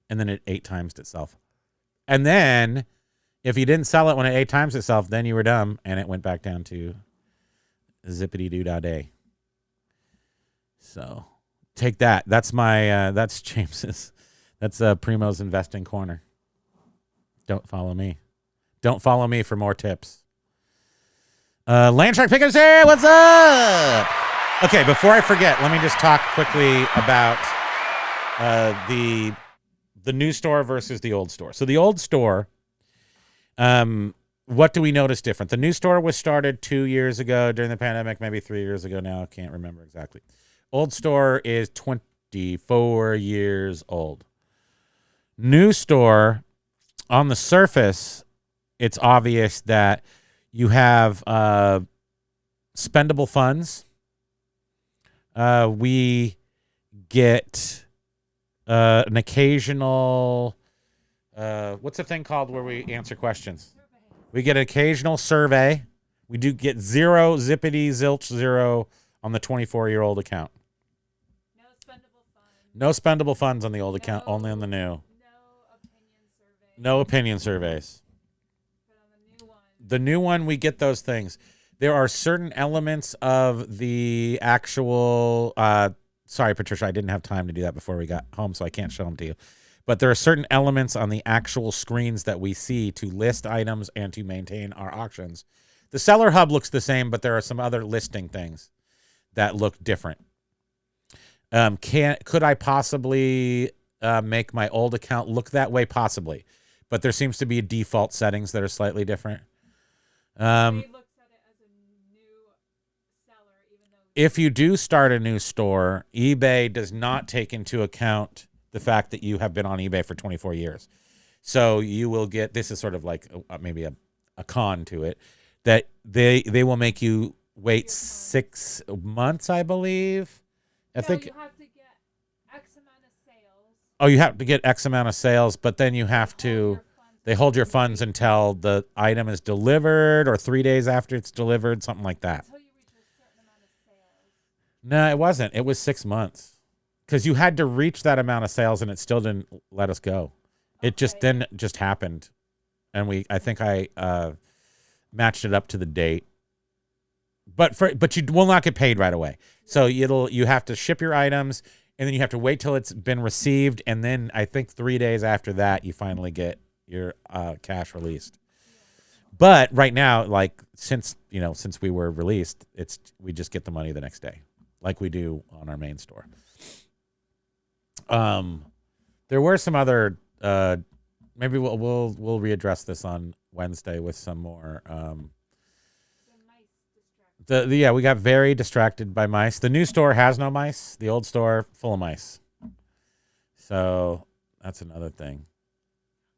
and then it 8 times itself. And then if you didn't sell it when it 8 times itself, then you were dumb, and it went back down to zippity doo dah day. So take that. That's that's James's. That's Primo's investing corner. Don't follow me. Don't follow me for more tips. Land Shark Pickers here. What's up? Okay, before I forget, let me just talk quickly about the new store versus the old store. So the old store, what do we notice different? The new store was started 2 years ago during the pandemic, maybe 3 years ago now. I can't remember exactly. Old store is 24 years old. New store, on the surface, it's obvious that you have spendable funds. We get an occasional, what's the thing called where we answer questions? We get an occasional survey. We do get zero, zippity, zilch, zero on the 24-year-old account. No spendable funds on the old account, only on the new. No opinion surveys. But on the new one, we get those things. There are certain elements of the actual, sorry, Patricia, I didn't have time to do that before we got home, so I can't show them to you. But there are certain elements on the actual screens that we see to list items and to maintain our auctions. The seller hub looks the same, but there are some other listing things that look different. Could I possibly make my old account look that way? Possibly. But there seems to be default settings that are slightly different. If you do start a new store, eBay does not take into account the fact that you have been on eBay for 24 years. So you will get, this is sort of like maybe a con to it, that they will make you wait 6 months, I believe. I think you have to get X amount of sales. Oh, you have to get X amount of sales, but then you have to, they hold your funds until the item is delivered or 3 days after it's delivered, something like that. Until you reach a certain amount of sales. No, it wasn't. It was 6 months. because you had to reach that amount of sales and it still didn't let us go. It just then just happened. And I think I matched it up to the date. But you will not get paid right away. So you have to ship your items and then you have to wait till it's been received. And then I think 3 days after that, you finally get your cash released. But right now, like since we were released, we just get the money the next day, like we do on our main store. There were some other. Maybe we'll readdress this on Wednesday with some more. We got very distracted by mice. The new store has no mice. The old store full of mice. So that's another thing.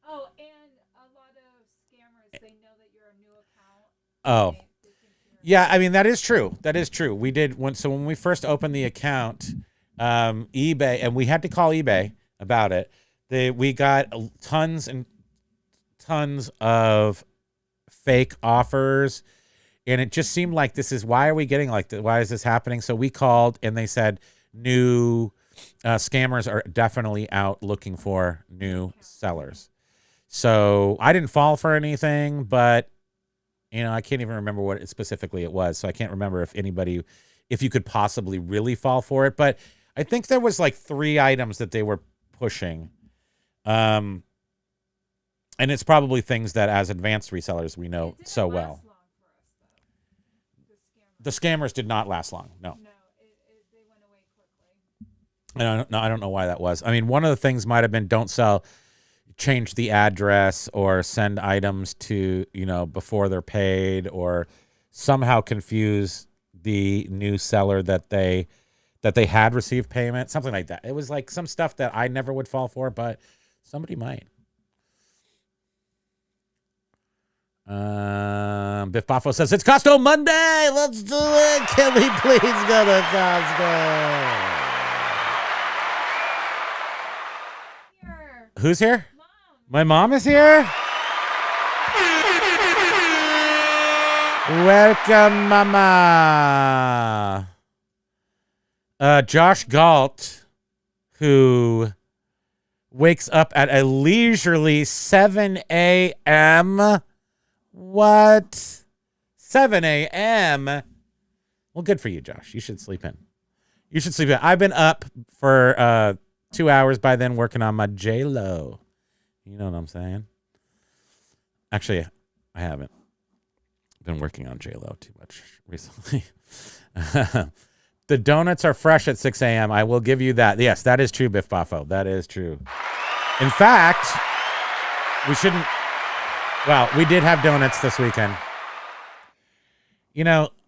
Oh, and a lot of scammers, they know that you're a new account. Oh, yeah. I mean, that is true. That is true. We did when we first opened the account, eBay, and we had to call eBay about it. We got tons and tons of fake offers. And it just seemed like why are we getting like that? Why is this happening? So we called and they said new scammers are definitely out looking for new sellers. So I didn't fall for anything, but I can't even remember what specifically it was. So I can't remember if you could possibly really fall for it. But I think there was like 3 items that they were pushing. And it's probably things that as advanced resellers we know so well. The scammers did not last long. No, they went away quickly. I don't know why that was. I mean, one of the things might have been don't sell, change the address or send items to, before they're paid, or somehow confuse the new seller that they had received payment, something like that. It was like some stuff that I never would fall for, but somebody might. Biff Boffo says it's Costco Monday. Let's do it. Can we please go to Costco? Here. Who's here? Mom. My mom is here. Welcome, Mama. Josh Galt, who wakes up at a leisurely 7 a.m. What? 7 a.m.? Well, good for you, Josh. You should sleep in. I've been up for 2 hours by then working on my J-Lo. You know what I'm saying? Actually, I haven't been working on J-Lo too much recently. The donuts are fresh at 6 a.m. I will give you that. Yes, that is true, Biff Boffo. That is true. In fact, we did have donuts this weekend.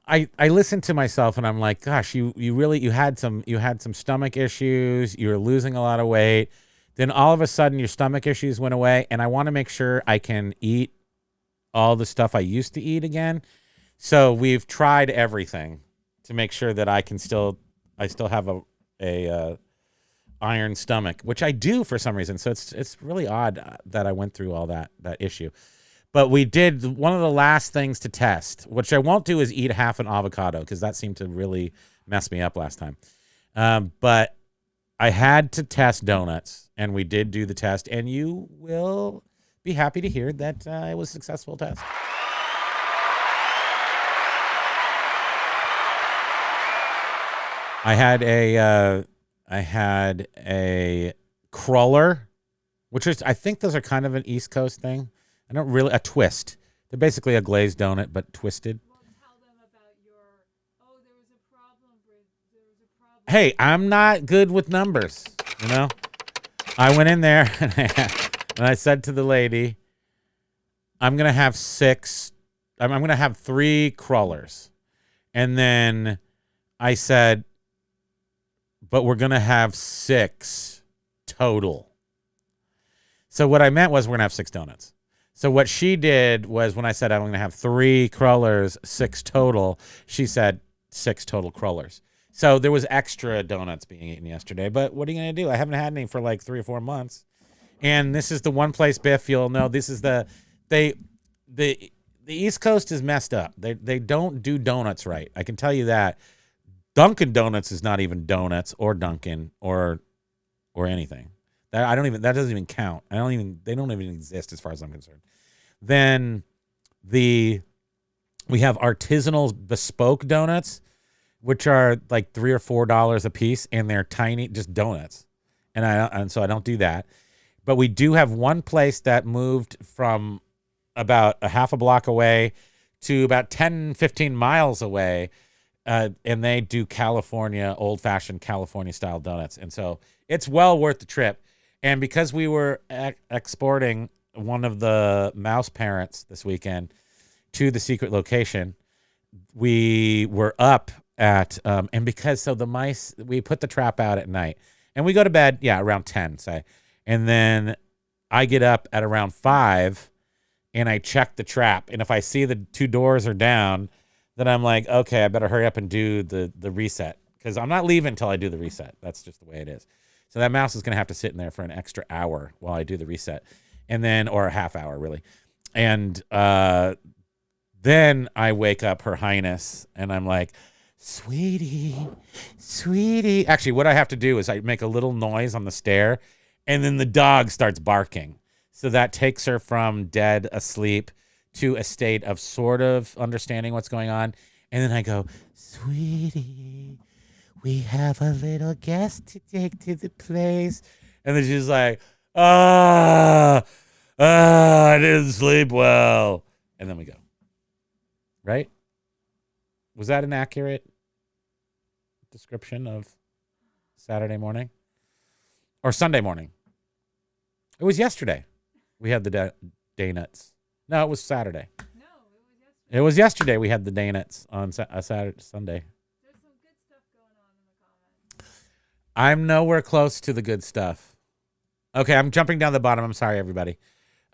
I listened to myself and I'm like, gosh, you had some stomach issues. You were losing a lot of weight. Then all of a sudden your stomach issues went away, and I want to make sure I can eat all the stuff I used to eat again. So we've tried everything to make sure that I still have a iron stomach, which I do for some reason. So it's really odd that I went through all that issue. But we did one of the last things to test, which I won't do, is eat half an avocado, because that seemed to really mess me up last time. But I had to test donuts, and we did do the test, and you will be happy to hear that it was a successful test. I had a cruller, which is, I think those are kind of an East Coast thing. A twist. They're basically a glazed donut, but twisted. Well, tell them about there was a problem. Hey, I'm not good with numbers, I went in there and I said to the lady, I'm going to have 6. I'm going to have 3 crullers. And then I said, but we're going to have 6 total. So what I meant was we're going to have 6 donuts. So what she did was, when I said I'm going to have 3 crullers, 6 total, she said 6 total crullers. So there was extra donuts being eaten yesterday. But what are you going to do? I haven't had any for like 3 or 4 months. And this is the one place, Biff, you'll know this is the East Coast is messed up. They don't do donuts right. I can tell you that. Dunkin' Donuts is not even donuts or Dunkin' or anything. That doesn't even count. They don't even exist as far as I'm concerned. Then we have artisanal bespoke donuts, which are like $3 or $4 a piece, and they're tiny, just donuts. And so I don't do that. But we do have one place that moved from about a half a block away to about 10, 15 miles away. And they do California, old-fashioned California-style donuts. And so it's well worth the trip. And because we were exporting one of the mouse parents this weekend to the secret location, we were up at, and because, so the mice, we put the trap out at night. And we go to bed, around 10, say. And then I get up at around 5, and I check the trap. And if I see the 2 doors are down, then I'm like, okay, I better hurry up and do the reset. Because I'm not leaving until I do the reset. That's just the way it is. So that mouse is going to have to sit in there for an extra hour while I do the reset. And then, or a half hour, really. And then I wake up Her Highness, and I'm like, sweetie. Actually, what I have to do is I make a little noise on the stair, and then the dog starts barking. So that takes her from dead asleep to a state of sort of understanding what's going on. And then I go, sweetie, we have a little guest to take to the place. And then she's like, I didn't sleep well. And then we go. Right? Was that an accurate description of Saturday morning? Or Sunday morning? It was yesterday. We had the day nuts. No, it was Saturday. No, it was yesterday. It was yesterday we had the day nuts on Saturday, Sunday. There's some good stuff going on in the comments. I'm nowhere close to the good stuff. Okay, I'm jumping down the bottom. I'm sorry, everybody.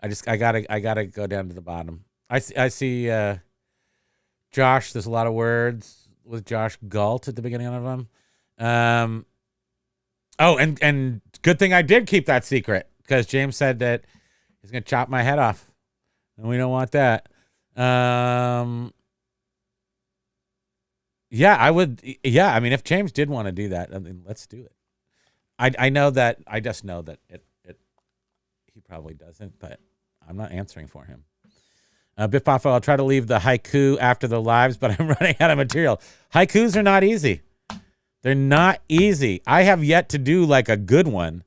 I gotta go down to the bottom. I see Josh. There's a lot of words with Josh Galt at the beginning of them. Oh, and good thing I did keep that secret, because James said that he's gonna chop my head off, and we don't want that. Yeah, I would. Yeah, I mean, if James did want to do that, I mean, let's do it. I know that. I just know that it. He probably doesn't, but I'm not answering for him. Biff Boff, I'll try to leave the haiku after the lives, but I'm running out of material. Haikus are not easy. They're not easy. I have yet to do like a good one.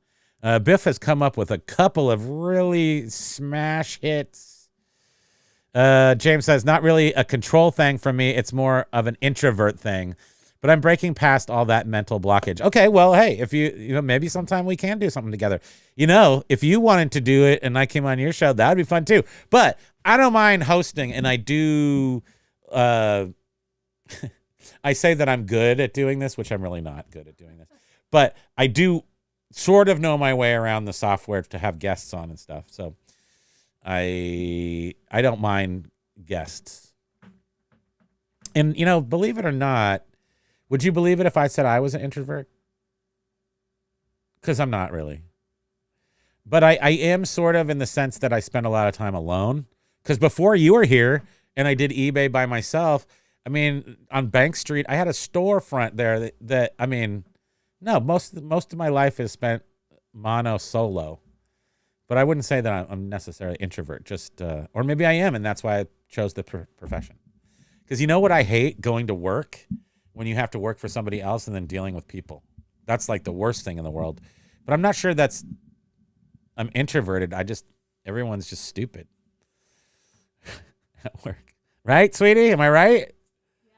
Biff has come up with a couple of really smash hits. James says, not really a control thing for me. It's more of an introvert thing. But I'm breaking past all that mental blockage. Okay, well, hey, if you know, maybe sometime we can do something together. You know, if you wanted to do it and I came on your show, that would be fun too. But I don't mind hosting, and I do. I say that I'm good at doing this, which I'm really not good at doing this. But I do sort of know my way around the software to have guests on and stuff. So I don't mind guests. And, you know, believe it or not, would you believe it if I said I was an introvert? Because I'm not really. But I am sort of, in the sense that I spend a lot of time alone. Because before you were here and I did eBay by myself, I mean, on Bank Street, I had a storefront there that I mean, no, most of my life is spent solo. But I wouldn't say that I'm necessarily introvert. Just, or maybe I am, and that's why I chose the profession. Because you know what I hate? Going to work. When you have to work for somebody else and then dealing with people. That's like the worst thing in the world. But I'm not sure I'm introverted. Everyone's just stupid at work. Right, sweetie? Am I right? Yeah.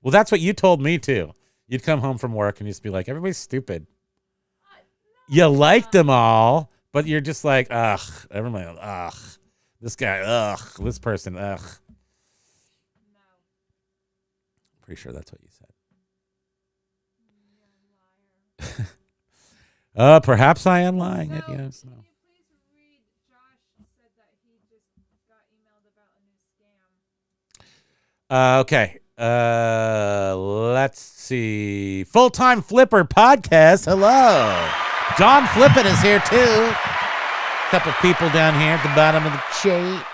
Well, that's what you told me too. You'd come home from work and you'd just be like, everybody's stupid. No, You liked them all, but you're just like, ugh. Everybody, ugh. This guy, ugh. This person, ugh. Pretty sure that's what you said. Perhaps I am lying. So, Yes. can you please read? Josh said that he just got emailed about a new scam. Okay. Let's see. Full-time Flipper podcast. Hello. John Flippin is here too. A couple people down here at the bottom of the chat.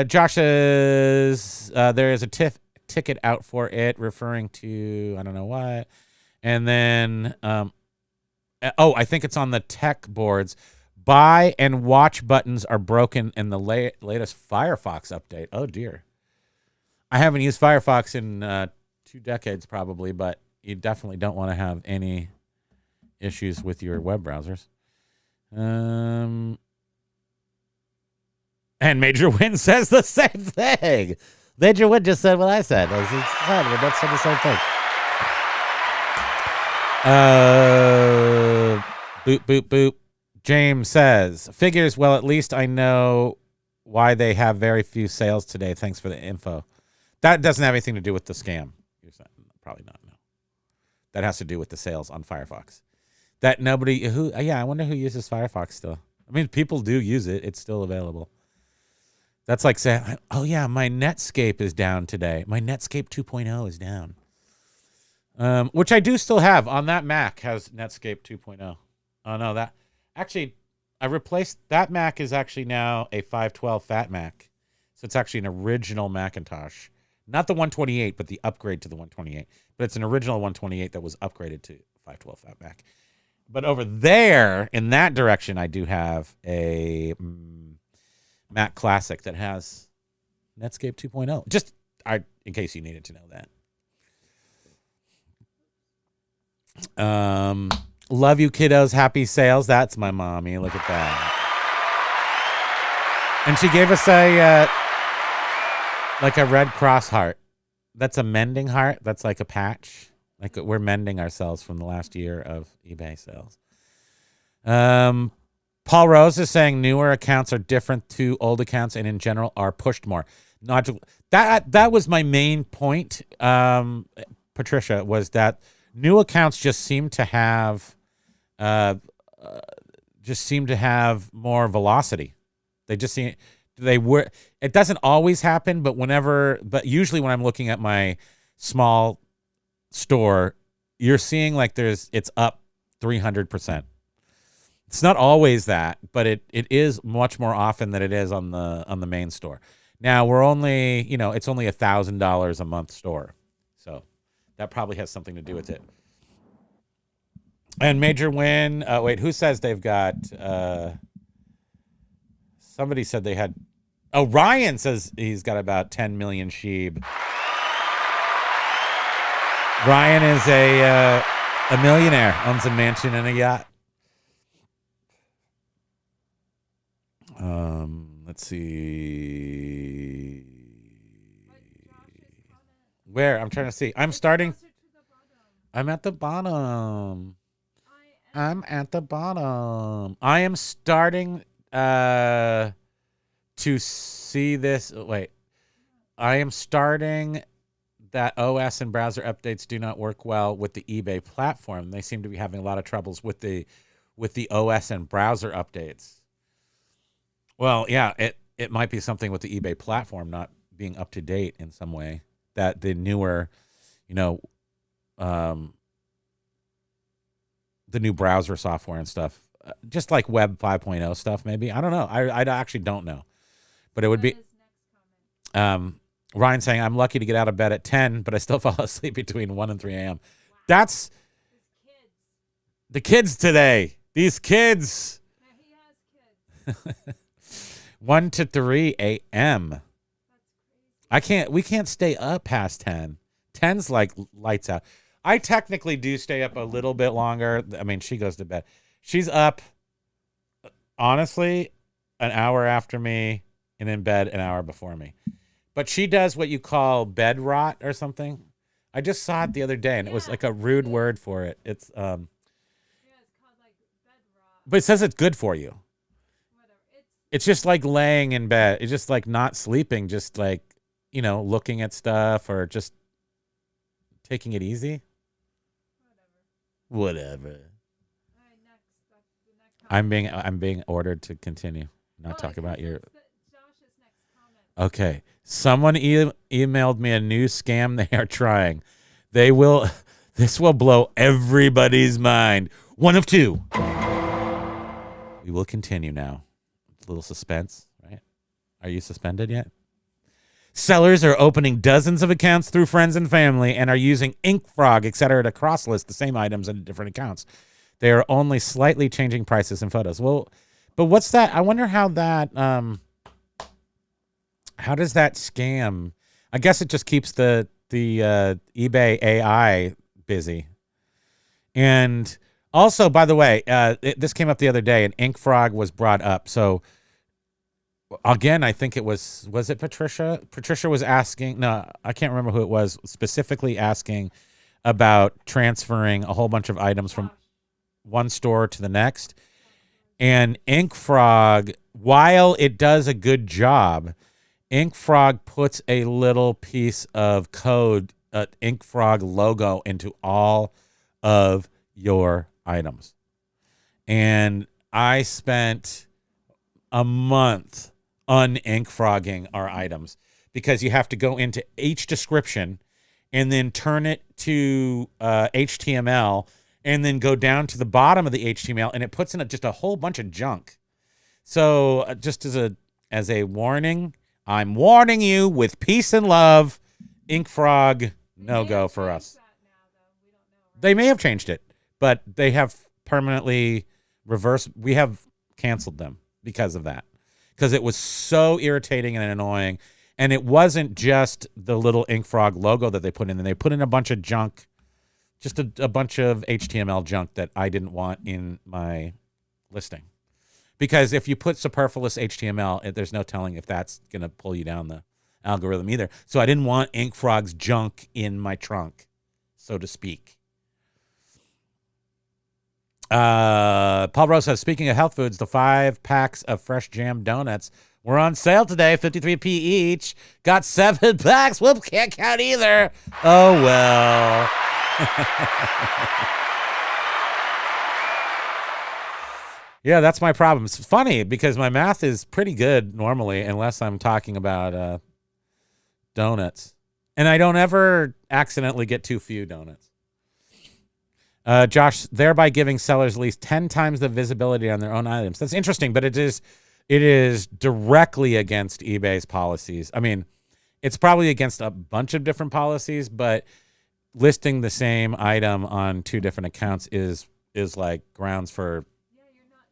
Josh says there is a ticket out for it, referring to I don't know what. And then, I think it's on the tech boards. Buy and watch buttons are broken in the latest Firefox update. Oh, dear. I haven't used Firefox in 2 decades probably, but you definitely don't want to have any issues with your web browsers. And Major Win says the same thing. Major Win just said what I said. We're both said the same thing. Boop, boop, boop. James says, figures, well, at least I know why they have very few sales today. Thanks for the info. That doesn't have anything to do with the scam. Probably not, no. That has to do with the sales on Firefox. That nobody, I wonder who uses Firefox still. I mean, people do use it. It's still available. That's like saying, oh, yeah, my Netscape is down today. My Netscape 2.0 is down. Which I do still have on that Mac, has Netscape 2.0. Oh, no, that... Actually, I replaced that Mac is actually now a 512 Fat Mac. So it's actually an original Macintosh. Not the 128, but the upgrade to the 128. But it's an original 128 that was upgraded to 512 Fat Mac. But over there, in that direction, I do have a Mac Classic that has Netscape 2.0. Just in case you needed to know that. Love you, kiddos. Happy sales. That's my mommy. Look at that. And she gave us a Red Cross heart. That's a mending heart. That's like a patch. Like we're mending ourselves from the last year of eBay sales. Paul Rose is saying newer accounts are different to old accounts and in general are pushed more. Not that was my main point, Patricia, was that new accounts just seem to have more velocity. They just seem it doesn't always happen, but usually when I'm looking at my small store, you're seeing like it's up 300%. It's not always that, but it is much more often than it is on the main store. Now we're only, it's only $1,000 a month store. So that probably has something to do with it. And Major Win, wait, who says they've got, somebody said they had, Ryan says he's got about 10 million sheep. Ryan is a millionaire, owns a mansion and a yacht. Let's see. Where? I'm trying to see. I'm at the bottom. I am starting to see this. Wait. I am starting that OS and browser updates do not work well with the eBay platform. They seem to be having a lot of troubles with the OS and browser updates. Well, yeah, it might be something with the eBay platform not being up to date in some way. That the newer, the new browser software and stuff, just like Web 5.0 stuff, maybe. I don't know. I actually don't know. But it would be Ryan saying, I'm lucky to get out of bed at 10, but I still fall asleep between 1 and 3 a.m. Wow. That's the kids today. These kids. Yeah, he has kids. 1 to 3 a.m. We can't stay up past 10. 10's like lights out. I technically do stay up a little bit longer. I mean, she goes to bed. She's up, honestly, an hour after me and in bed an hour before me. But she does what you call bed rot or something. I just saw it the other day, and it was like a rude word for it. It's it's called like bed rot. But it says it's good for you. It's just like laying in bed. It's just like not sleeping, just like, looking at stuff or just taking it easy. Whatever. All right, next. I'm being ordered to continue. Not talk about your. Josh's next comment. Okay. Someone emailed me a new scam they are trying. This will blow everybody's mind. One of two. We will continue now. A little suspense, right? Are you suspended yet? Sellers are opening dozens of accounts through friends and family and are using InkFrog, etc., to cross-list the same items in different accounts. They are only slightly changing prices and photos. Well, but what's that? I wonder how that how does that scam? I guess it just keeps the eBay AI busy. And also, by the way, this came up the other day, and InkFrog was brought up. So again, I think it was it Patricia? Patricia was asking, no, I can't remember who it was, specifically asking about transferring a whole bunch of items from one store to the next. And InkFrog, while it does a good job, InkFrog puts a little piece of code, InkFrog logo, into all of your items. And I spent a month un-InkFrogging our items because you have to go into each description and then turn it to HTML and then go down to the bottom of the HTML, and it puts in just a whole bunch of junk. So just as a warning, I'm warning you with peace and love, InkFrog, no go for us. They may have changed it, but they have permanently reversed. We have canceled them because of that, because it was so irritating and annoying. And it wasn't just the little InkFrog logo that they put in. They put in a bunch of junk, just a bunch of HTML junk that I didn't want in my listing. Because if you put superfluous HTML, there's no telling if that's going to pull you down the algorithm either. So I didn't want InkFrog's junk in my trunk, so to speak. Paul Rose says, speaking of health foods, the 5 packs of fresh jam donuts were on sale today, 53p each. Got 7 packs. Whoops, can't count either. Oh, well. Yeah, that's my problem. It's funny because my math is pretty good normally, unless I'm talking about donuts. And I don't ever accidentally get too few donuts. Josh, thereby giving sellers at least 10 times the visibility on their own items. That's interesting, but it is directly against eBay's policies. I mean, it's probably against a bunch of different policies, but listing the same item on 2 different accounts is like grounds for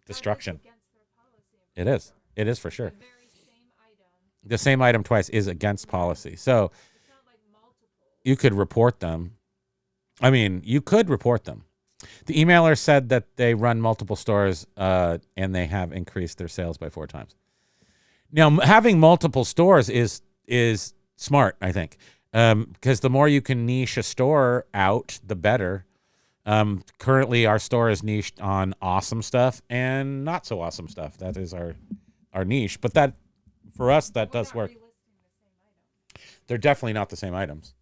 destruction. It is. It is for sure. The same item twice is against policy. So you could report them. I mean, you could report them. The emailer said that they run multiple stores and they have increased their sales by 4 times. Now, having multiple stores is smart, I think, because the more you can niche a store out, the better. Currently, our store is niched on awesome stuff and not so awesome stuff. That is our niche. But that, for us, that does work. They're definitely not the same items.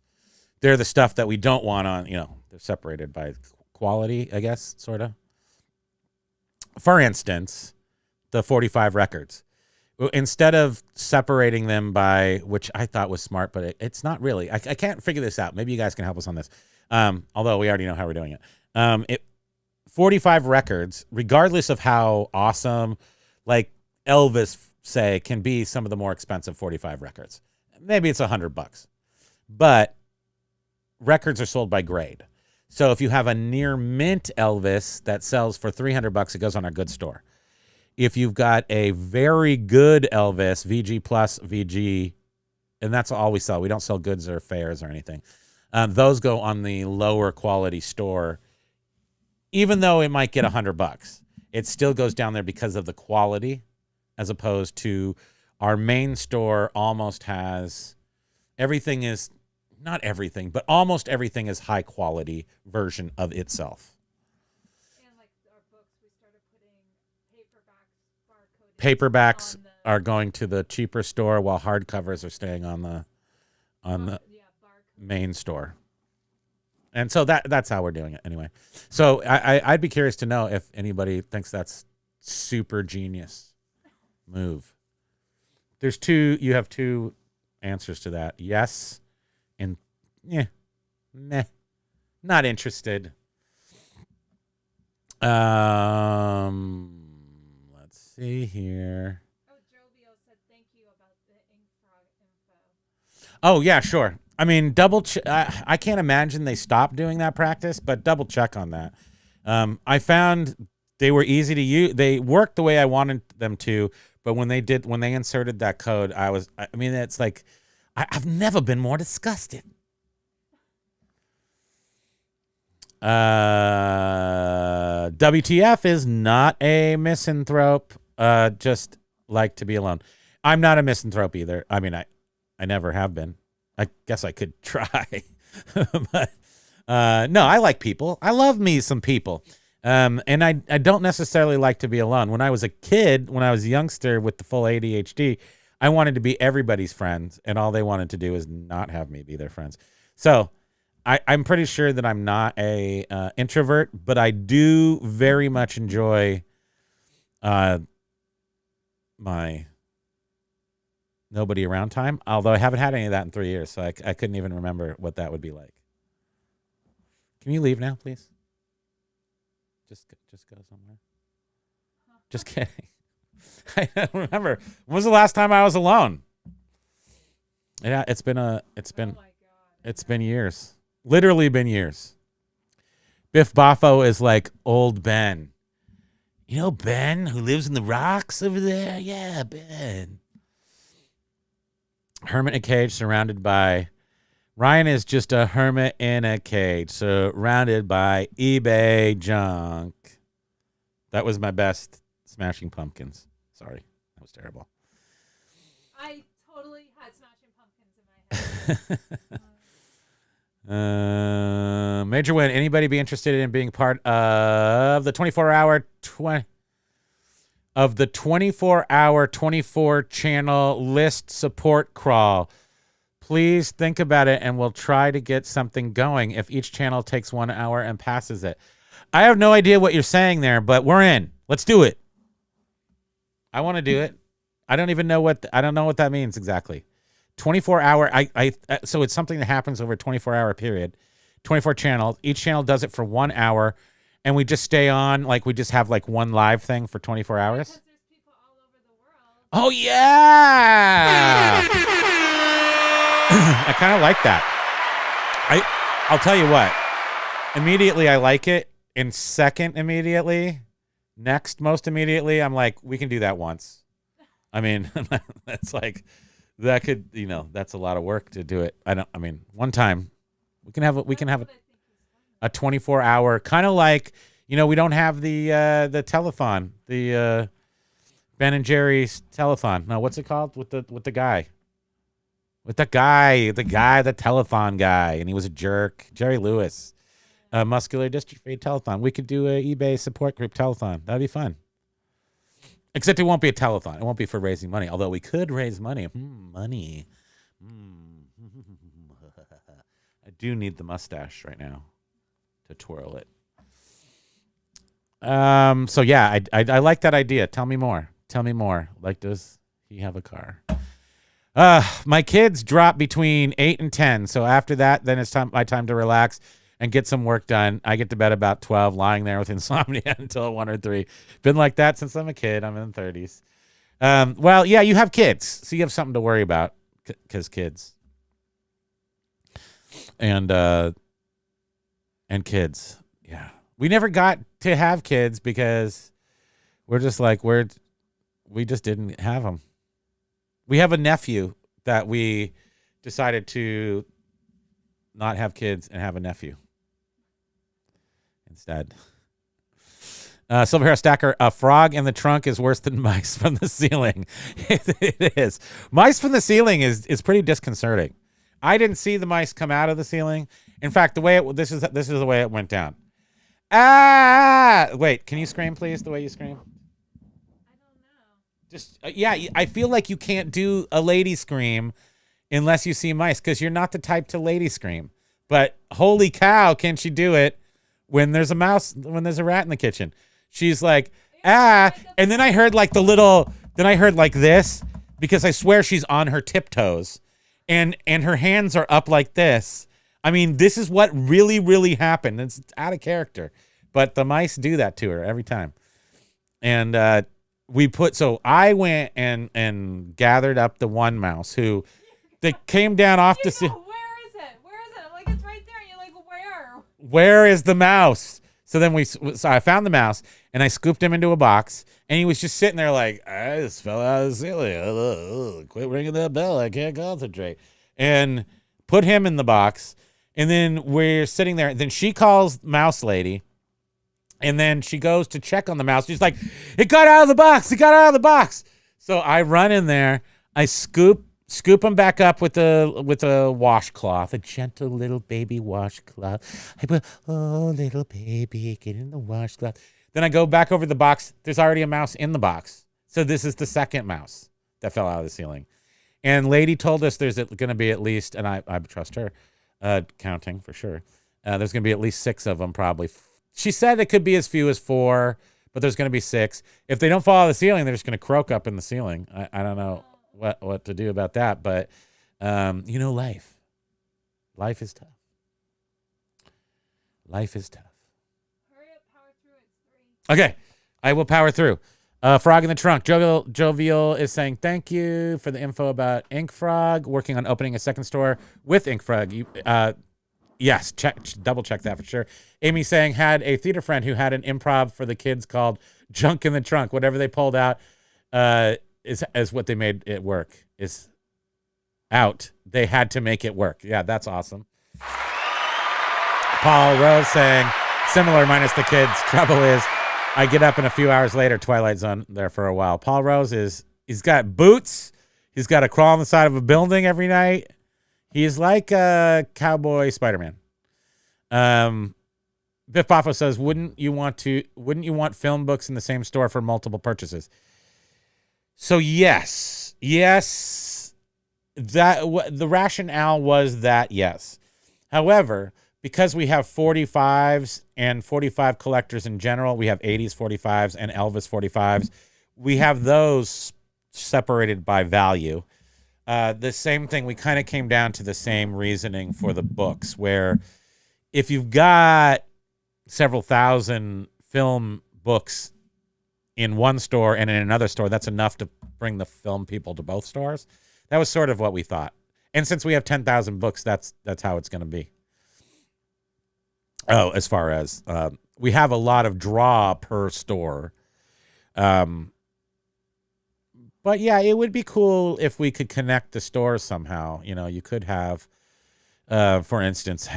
They're the stuff that we don't want on, they're separated by quality, I guess, sort of. For instance, the 45 records. Instead of separating them by, which I thought was smart, but it's not really. I can't figure this out. Maybe you guys can help us on this. Although we already know how we're doing it. 45 records, regardless of how awesome, like Elvis, say, can be some of the more expensive 45 records. Maybe it's $100. But records are sold by grade. So if you have a near mint Elvis that sells for $300, it goes on our good store. If you've got a very good Elvis, VG plus VG, and that's all we sell. We don't sell goods or fares or anything. Those go on the lower quality store. Even though it might get $100, it still goes down there because of the quality, as opposed to our main store almost has everything is. Not everything, but almost everything is high quality version of itself. And like our books, we started putting paperbacks are going to the cheaper store while hardcovers are staying on the main store. And so that's how we're doing it anyway. So I'd be curious to know if anybody thinks that's super genius move. You have 2 answers to that. Yes. And meh, not interested. Let's see here. Oh, Jovio said thank you about the InkFrog info. Oh yeah, sure. I mean, I can't imagine they stopped doing that practice, but double check on that. I found they were easy to use. They worked the way I wanted them to, but when they inserted that code, I mean, it's like, I've never been more disgusted. WTF is not a misanthrope. Just like to be alone. I'm not a misanthrope either. I mean, I never have been. I guess I could try. But no, I like people. I love me some people. And I don't necessarily like to be alone. When I was a kid, when I was a youngster with the full ADHD, I wanted to be everybody's friends, and all they wanted to do is not have me be their friends. So I'm pretty sure that I'm not a introvert, but I do very much enjoy my nobody around time, although I haven't had any of that in 3 years, so I couldn't even remember what that would be like. Can you leave now, please? Just go somewhere. Just kidding. I don't remember. When was the last time I was alone? Yeah, it's been years. Literally been years. Biff Boffo is like old Ben. You know Ben, who lives in the rocks over there? Yeah, Ben. Hermit in a cage surrounded by... Ryan is just a hermit in a cage surrounded by eBay junk. That was my best Smashing Pumpkins. Sorry, that was terrible. I totally had Smashing Pumpkins in my head. Major win. Anybody be interested in being part of the 24-hour 24-channel list support crawl? Please think about it, and we'll try to get something going if each channel takes 1 hour and passes it. I have no idea what you're saying there, but we're in. Let's do it. I want to do it. I don't know what that means exactly. 24-hour. So it's something that happens over a 24-hour period. 24 channels. Each channel does it for 1 hour, and we just stay on. Like we just have like one live thing for 24 hours. Because there's people all over the world. Oh yeah. I kind of like that. I'll tell you what. Immediately, I like it. And second, next most immediately, I'm like, we can do that once. I mean, that's like, that could, that's a lot of work to do it. One time, we can have a 24-hour, kind of like, we don't have the telethon, the Ben and Jerry's telethon. No, what's it called with the guy? With the telethon guy, and he was a jerk. Jerry Lewis, muscular dystrophy telethon. We could do a eBay support group telethon. That'd be fun. Except it won't be a telethon. It won't be for raising money. Although we could raise money. Money. I do need the mustache right now to twirl it. So yeah, I like that idea. Tell me more. Like, does he have a car? My kids drop between 8 and 10. So after that, then it's my time to relax and get some work done. I get to bed about 12, lying there with insomnia until 1 or 3. Been like that since I'm a kid. I'm in the 30s. Well, yeah, you have kids, so you have something to worry about because kids. And kids. Yeah. We never got to have kids because we're just like, we just didn't have them. We have a nephew that we decided to not have kids and have a nephew instead. Silver Hair Stacker, a frog in the trunk is worse than mice from the ceiling. It is. Mice from the ceiling is pretty disconcerting. I didn't see the mice come out of the ceiling. In fact, this is the way it went down. Ah! Wait, can you scream, please, the way you scream? Just yeah, I feel like you can't do a lady scream unless you see mice because you're not the type to lady scream. But holy cow, can she do it when there's a mouse, when there's a rat in the kitchen? She's like, ah, and then I heard like this because I swear she's on her tiptoes and her hands are up like this. I mean, this is what really, really happened. It's out of character, but the mice do that to her every time. And, so I went and gathered up the one mouse who They came down off the Where ceiling. is it? Where is it? I'm like, it's right there. And you're like, where? Where is the mouse? So then so I found the mouse and I scooped him into a box, and he was just sitting there like, I just fell out of the ceiling. Quit ringing that bell. I can't concentrate. And put him in the box. And then we're sitting there. Then she calls Mouse Lady. And then she goes to check on the mouse. She's like, it got out of the box. It got out of the box. So I run in there. I scoop him back up with a washcloth, a gentle little baby washcloth. I put, oh, little baby, get in the washcloth. Then I go back over the box. There's already a mouse in the box. So this is the second mouse that fell out of the ceiling. And Lady told us there's going to be at least, and I trust her, counting for sure. There's going to be at least 6 of them probably. She said it could be as few as 4, but there's going to be 6. If they don't fall out of the ceiling, they're just going to croak up in the ceiling. I don't know what to do about that, but life is tough. Life is tough. Hurry up, power through it. It's 3. Okay, I will power through. Frog in the Trunk. Jovial is saying, thank you for the info about Ink Frog, working on opening a second store with Ink Frog. Yes, double check that for sure. Amy saying, had a theater friend who had an improv for the kids called Junk in the Trunk. Whatever they pulled out is what they made it work. Is out. They had to make it work. Yeah, that's awesome. Paul Rose saying, similar minus the kids. Trouble is, I get up and a few hours later, Twilight Zone there for a while. Paul Rose he's got boots. He's got to crawl on the side of a building every night. He's like a cowboy Spider-Man. Biff Boffo says, wouldn't you want film books in the same store for multiple purchases? So yes, that the rationale was that yes. However, because we have 45s and 45 collectors in general, we have 80s 45s and Elvis 45s. We have those separated by value. The same thing, we kind of came down to the same reasoning for the books, where if you've got several thousand film books in one store and in another store, that's enough to bring the film people to both stores. That was sort of what we thought. And since we have 10,000 books, that's how it's going to be. Oh, as far as we have a lot of draw per store. But yeah, it would be cool if we could connect the stores somehow. You could have, for instance,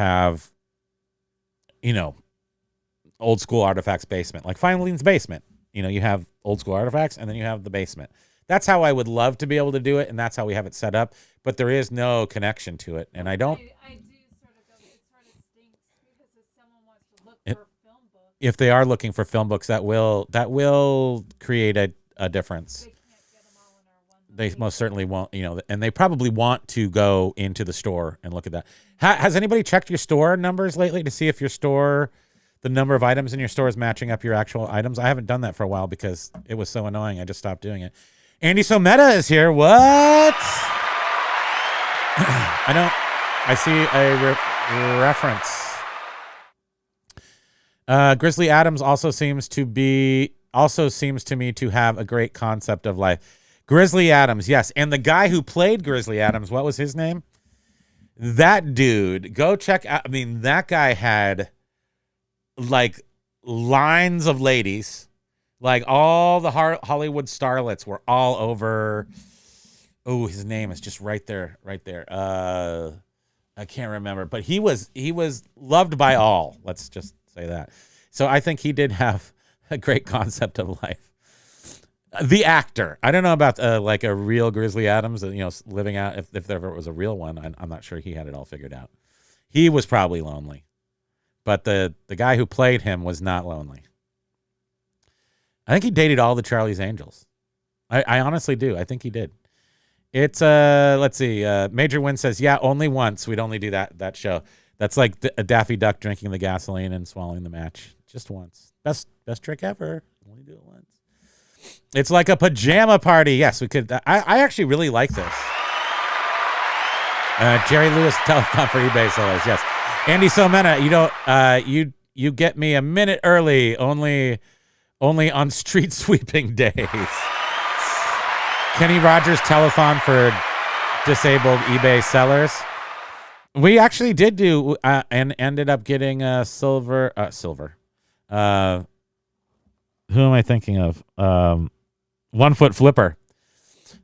Old School Artifactz basement, like Finaline's basement. You have Old School Artifactz and then you have the basement. That's how I would love to be able to do it, and that's how we have it set up. But there is no connection to it, and I don't. I do sort of go. It sort of stinks because if someone wants to look for film books, if they are looking for film books, that will create a difference. they can't get them all in our one. They most certainly won't, and they probably want to go into the store and look at that. Has anybody checked your store numbers lately to see if the number of items in your store is matching up your actual items? I haven't done that for a while because it was so annoying. I just stopped doing it. Andy Someta is here. What? I see a reference. Grizzly Adams also seems to me to have a great concept of life. Grizzly Adams, yes. And the guy who played Grizzly Adams, what was his name? That dude, go check out. I mean, that guy had like lines of ladies. Like all the Hollywood starlets were all over. Oh, his name is just right there. I can't remember, but he was loved by all. Let's just say that. So I think he did have a great concept of life. The actor, I don't know about like a real Grizzly Adams, living out. If there ever was a real one, I'm not sure he had it all figured out. He was probably lonely, but the guy who played him was not lonely. I think he dated all the Charlie's Angels. I honestly do. I think he did. It's let's see. Major Win says, yeah, only once. We'd only do that show. That's like a Daffy Duck drinking the gasoline and swallowing the match. Just once. Best trick ever. Only do it once. It's like a pajama party. Yes, we could. I actually really like this. Jerry Lewis telephone for eBay sellers. Yes. Andy Somena, you get me a minute early. Only on street sweeping days. Kenny Rogers telethon for disabled eBay sellers. We actually did do and ended up getting a silver. Who am I thinking of? 1 foot flipper,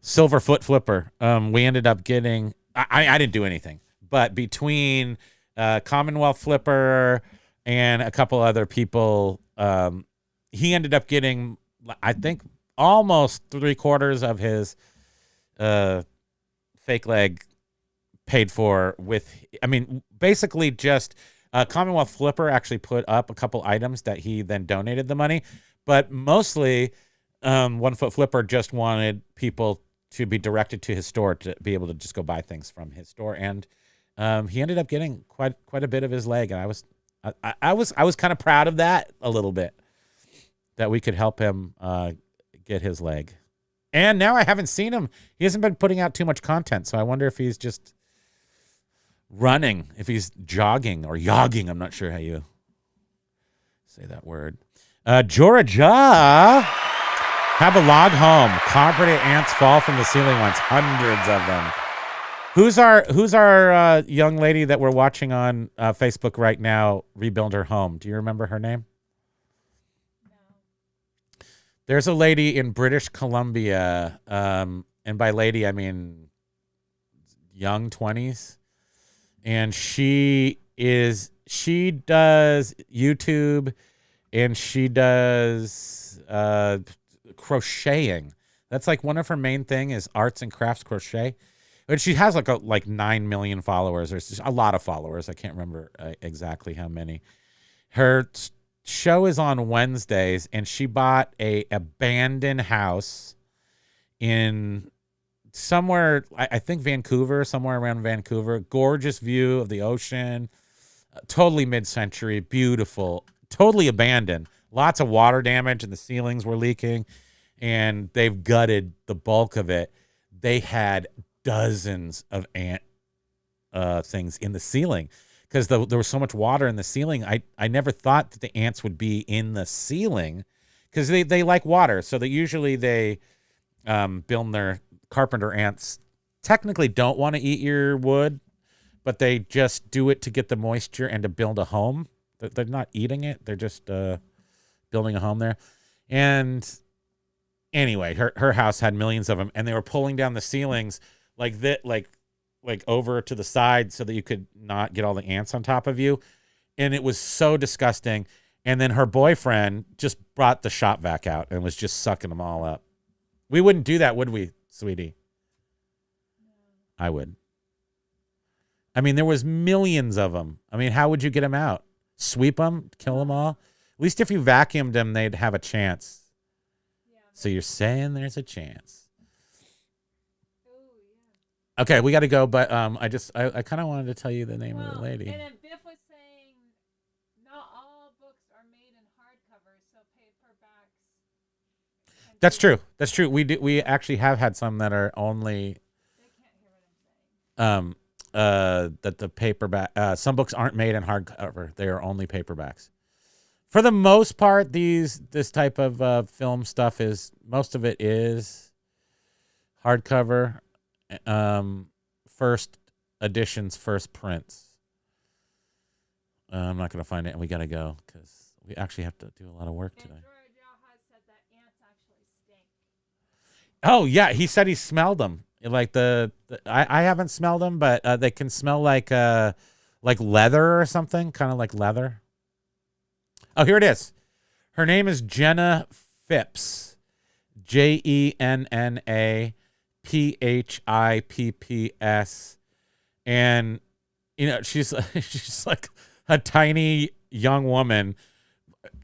silver foot flipper. We ended up getting. I didn't do anything, but between Commonwealth Flipper and a couple other people, he ended up getting, I think, almost 3/4 of his fake leg paid for with, I mean, basically just Commonwealth Flipper actually put up a couple items that he then donated the money, but mostly 1 foot flipper just wanted people to be directed to his store to be able to just go buy things from his store. And he ended up getting quite a bit of his leg. And I was kind of proud of that a little bit, that we could help him get his leg. And now I haven't seen him. He hasn't been putting out too much content. So I wonder if he's just running, if he's jogging or yogging. I'm not sure how you say that word. Georgia, have a log home. Carpet ants fall from the ceiling once. Hundreds of them. Who's our young lady that we're watching on Facebook right now rebuild her home? Do you remember her name? No. There's a lady in British Columbia, and by lady I mean young 20s. And she does YouTube, and she does crocheting. That's like one of her main thing is arts and crafts crochet. And she has like 9 million followers. There's just a lot of followers. I can't remember exactly how many. Her show is on Wednesdays, and she bought a abandoned house in somewhere, I think Vancouver, somewhere around Vancouver. Gorgeous view of the ocean. Totally mid-century, beautiful, totally abandoned. Lots of water damage, and the ceilings were leaking, and they've gutted the bulk of it. They had dozens of ant things in the ceiling because there was so much water in the ceiling. I never thought that the ants would be in the ceiling because they like water. So they build their carpenter ants technically don't want to eat your wood, but they just do it to get the moisture and to build a home. They're not eating it. They're just building a home there. And anyway, her house had millions of them, and they were pulling down the ceilings like that, like over to the side so that you could not get all the ants on top of you. And it was so disgusting. And then her boyfriend just brought the shop vac out and was just sucking them all up. We wouldn't do that, would we, sweetie? I would. I mean, there was millions of them. I mean, how would you get them out? Sweep them? Kill them all? At least if you vacuumed them, they'd have a chance. So you're saying there's a chance. Okay, we got to go, but I kind of wanted to tell you the name of the lady. And then Biff was saying not all books are made in hardcover, so paperbacks. That's true. That's true. We actually have had some that are only. They can't hear what I'm saying. That the paperback. Some books aren't made in hardcover. They are only paperbacks. For the most part, this type of film stuff most of it is hardcover. First editions, first prints. I'm not going to find it, and we got to go because we actually have to do a lot of work today. Has said that ants actually stink. Oh yeah, he said he smelled them. Like I haven't smelled them, but they can smell like leather or something, kind of like leather. Oh, here it is. Her name is Jenna Phipps. JENNA PHIPPS. And she's like a tiny young woman.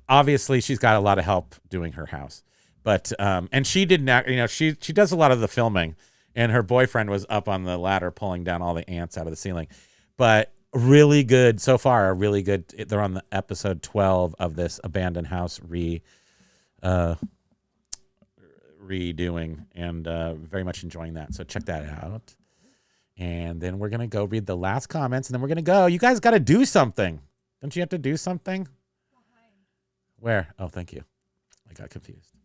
Obviously, she's got a lot of help doing her house. But and she didn't she does a lot of the filming, and her boyfriend was up on the ladder pulling down all the ants out of the ceiling. But really good so far, really good. They're on the episode 12 of this abandoned house redoing, and very much enjoying that. So check that out. And then we're gonna go read the last comments, and then we're gonna go. You guys got to do something. Don't you have to do something? Where? Oh, thank you. I got confused.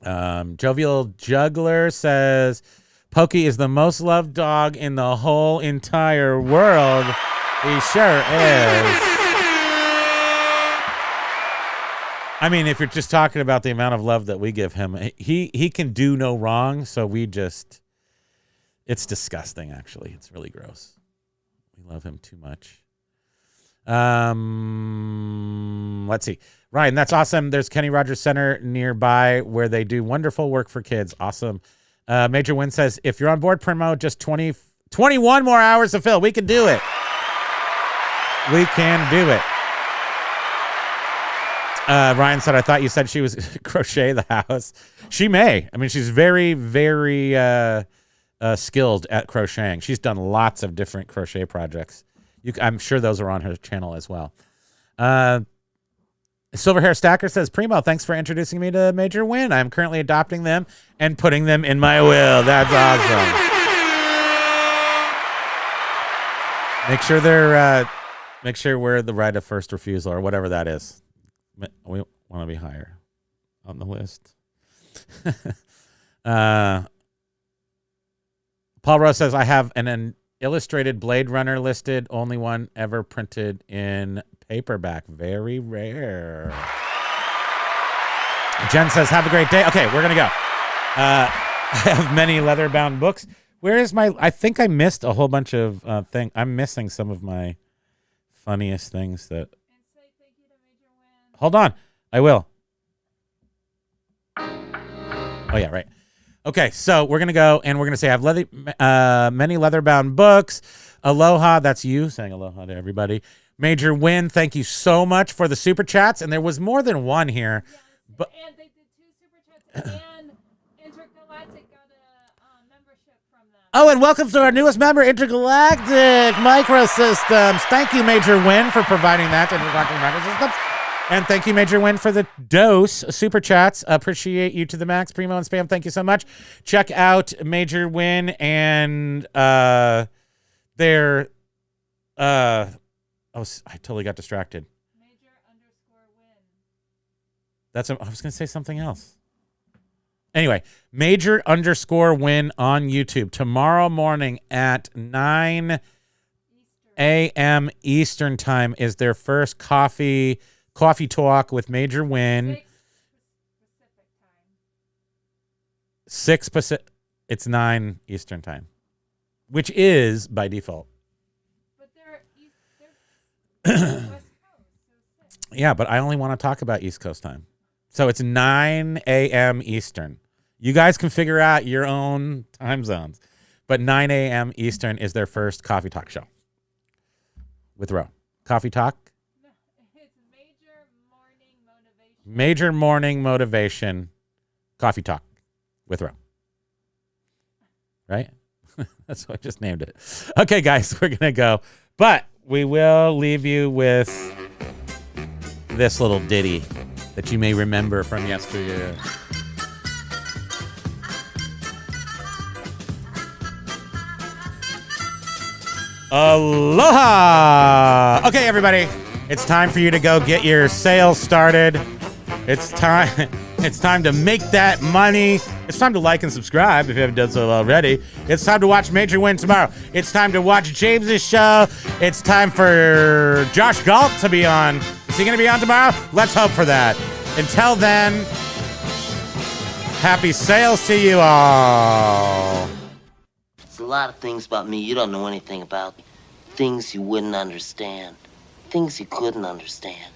Jovial Juggler says, Pokey is the most loved dog in the whole entire world. He sure is. I mean, if you're just talking about the amount of love that we give him, he can do no wrong. So it's disgusting, actually. It's really gross. We love him too much. Let's see. Ryan, that's awesome. There's Kenny Rogers Center nearby where they do wonderful work for kids. Awesome. Major Win says, if you're on board, Primo, just 21 more hours to fill. We can do it. We can do it. Ryan said, I thought you said she was crochet the house. She may. I mean, she's very, very skilled at crocheting. She's done lots of different crochet projects. I'm sure those are on her channel as well. Silver Hair Stacker says, Primo, thanks for introducing me to Major Win. I'm currently adopting them and putting them in my will. That's awesome. Make sure we're the right of first refusal or whatever that is. We want to be higher on the list. Paul Rose says, I have an illustrated Blade Runner listed, only one ever printed in paperback. Very rare. Jen says, have a great day. Okay, we're going to go. I have many leather-bound books. Where is I think I missed a whole bunch of things. I'm missing some of my funniest things that... Hold on. I will. Oh, yeah, right. Okay, so we're going to go, and we're going to say I have many leather-bound books. Aloha, that's you saying aloha to everybody. Major Win, thank you so much for the super chats, and there was more than one here. Yes, but and they did 2 super chats, and Intergalactic got a membership from them. Oh, and welcome to our newest member, Intergalactic Microsystems. Thank you, Major Win, for providing that to Intergalactic Microsystems. And thank you, Major Win, for the dose super chats. Appreciate you to the max. Primo and Spam, thank you so much. Check out Major Win and their I totally got distracted. Major_win. I was going to say something else. Anyway, Major_win on YouTube. Tomorrow morning at 9 a.m. Eastern time is their first coffee talk with Major Win. 6 Pacific time. It's 9 Eastern time, which is by default. But they're West Coast, so 6. Yeah, but I only want to talk about East Coast time. So it's 9 a.m. Eastern. You guys can figure out your own time zones. But 9 a.m. Eastern is their first coffee talk show with Ro. Coffee talk? No, it's Major Morning Motivation. Major Morning Motivation Coffee Talk with Ro. Right? That's what I just named it. Okay, guys, we're going to go. But we will leave you with this little ditty that you may remember from yesteryear. Aloha! Okay, everybody, it's time for you to go get your sales started. It's time to make that money. It's time to like and subscribe if you haven't done so already. It's time to watch Major Win tomorrow. It's time to watch James's show. It's time for Josh Galt to be on. Is he going to be on tomorrow? Let's hope for that. Until then, happy sales to you all. There's a lot of things about me you don't know anything about. Things you wouldn't understand. Things you couldn't understand.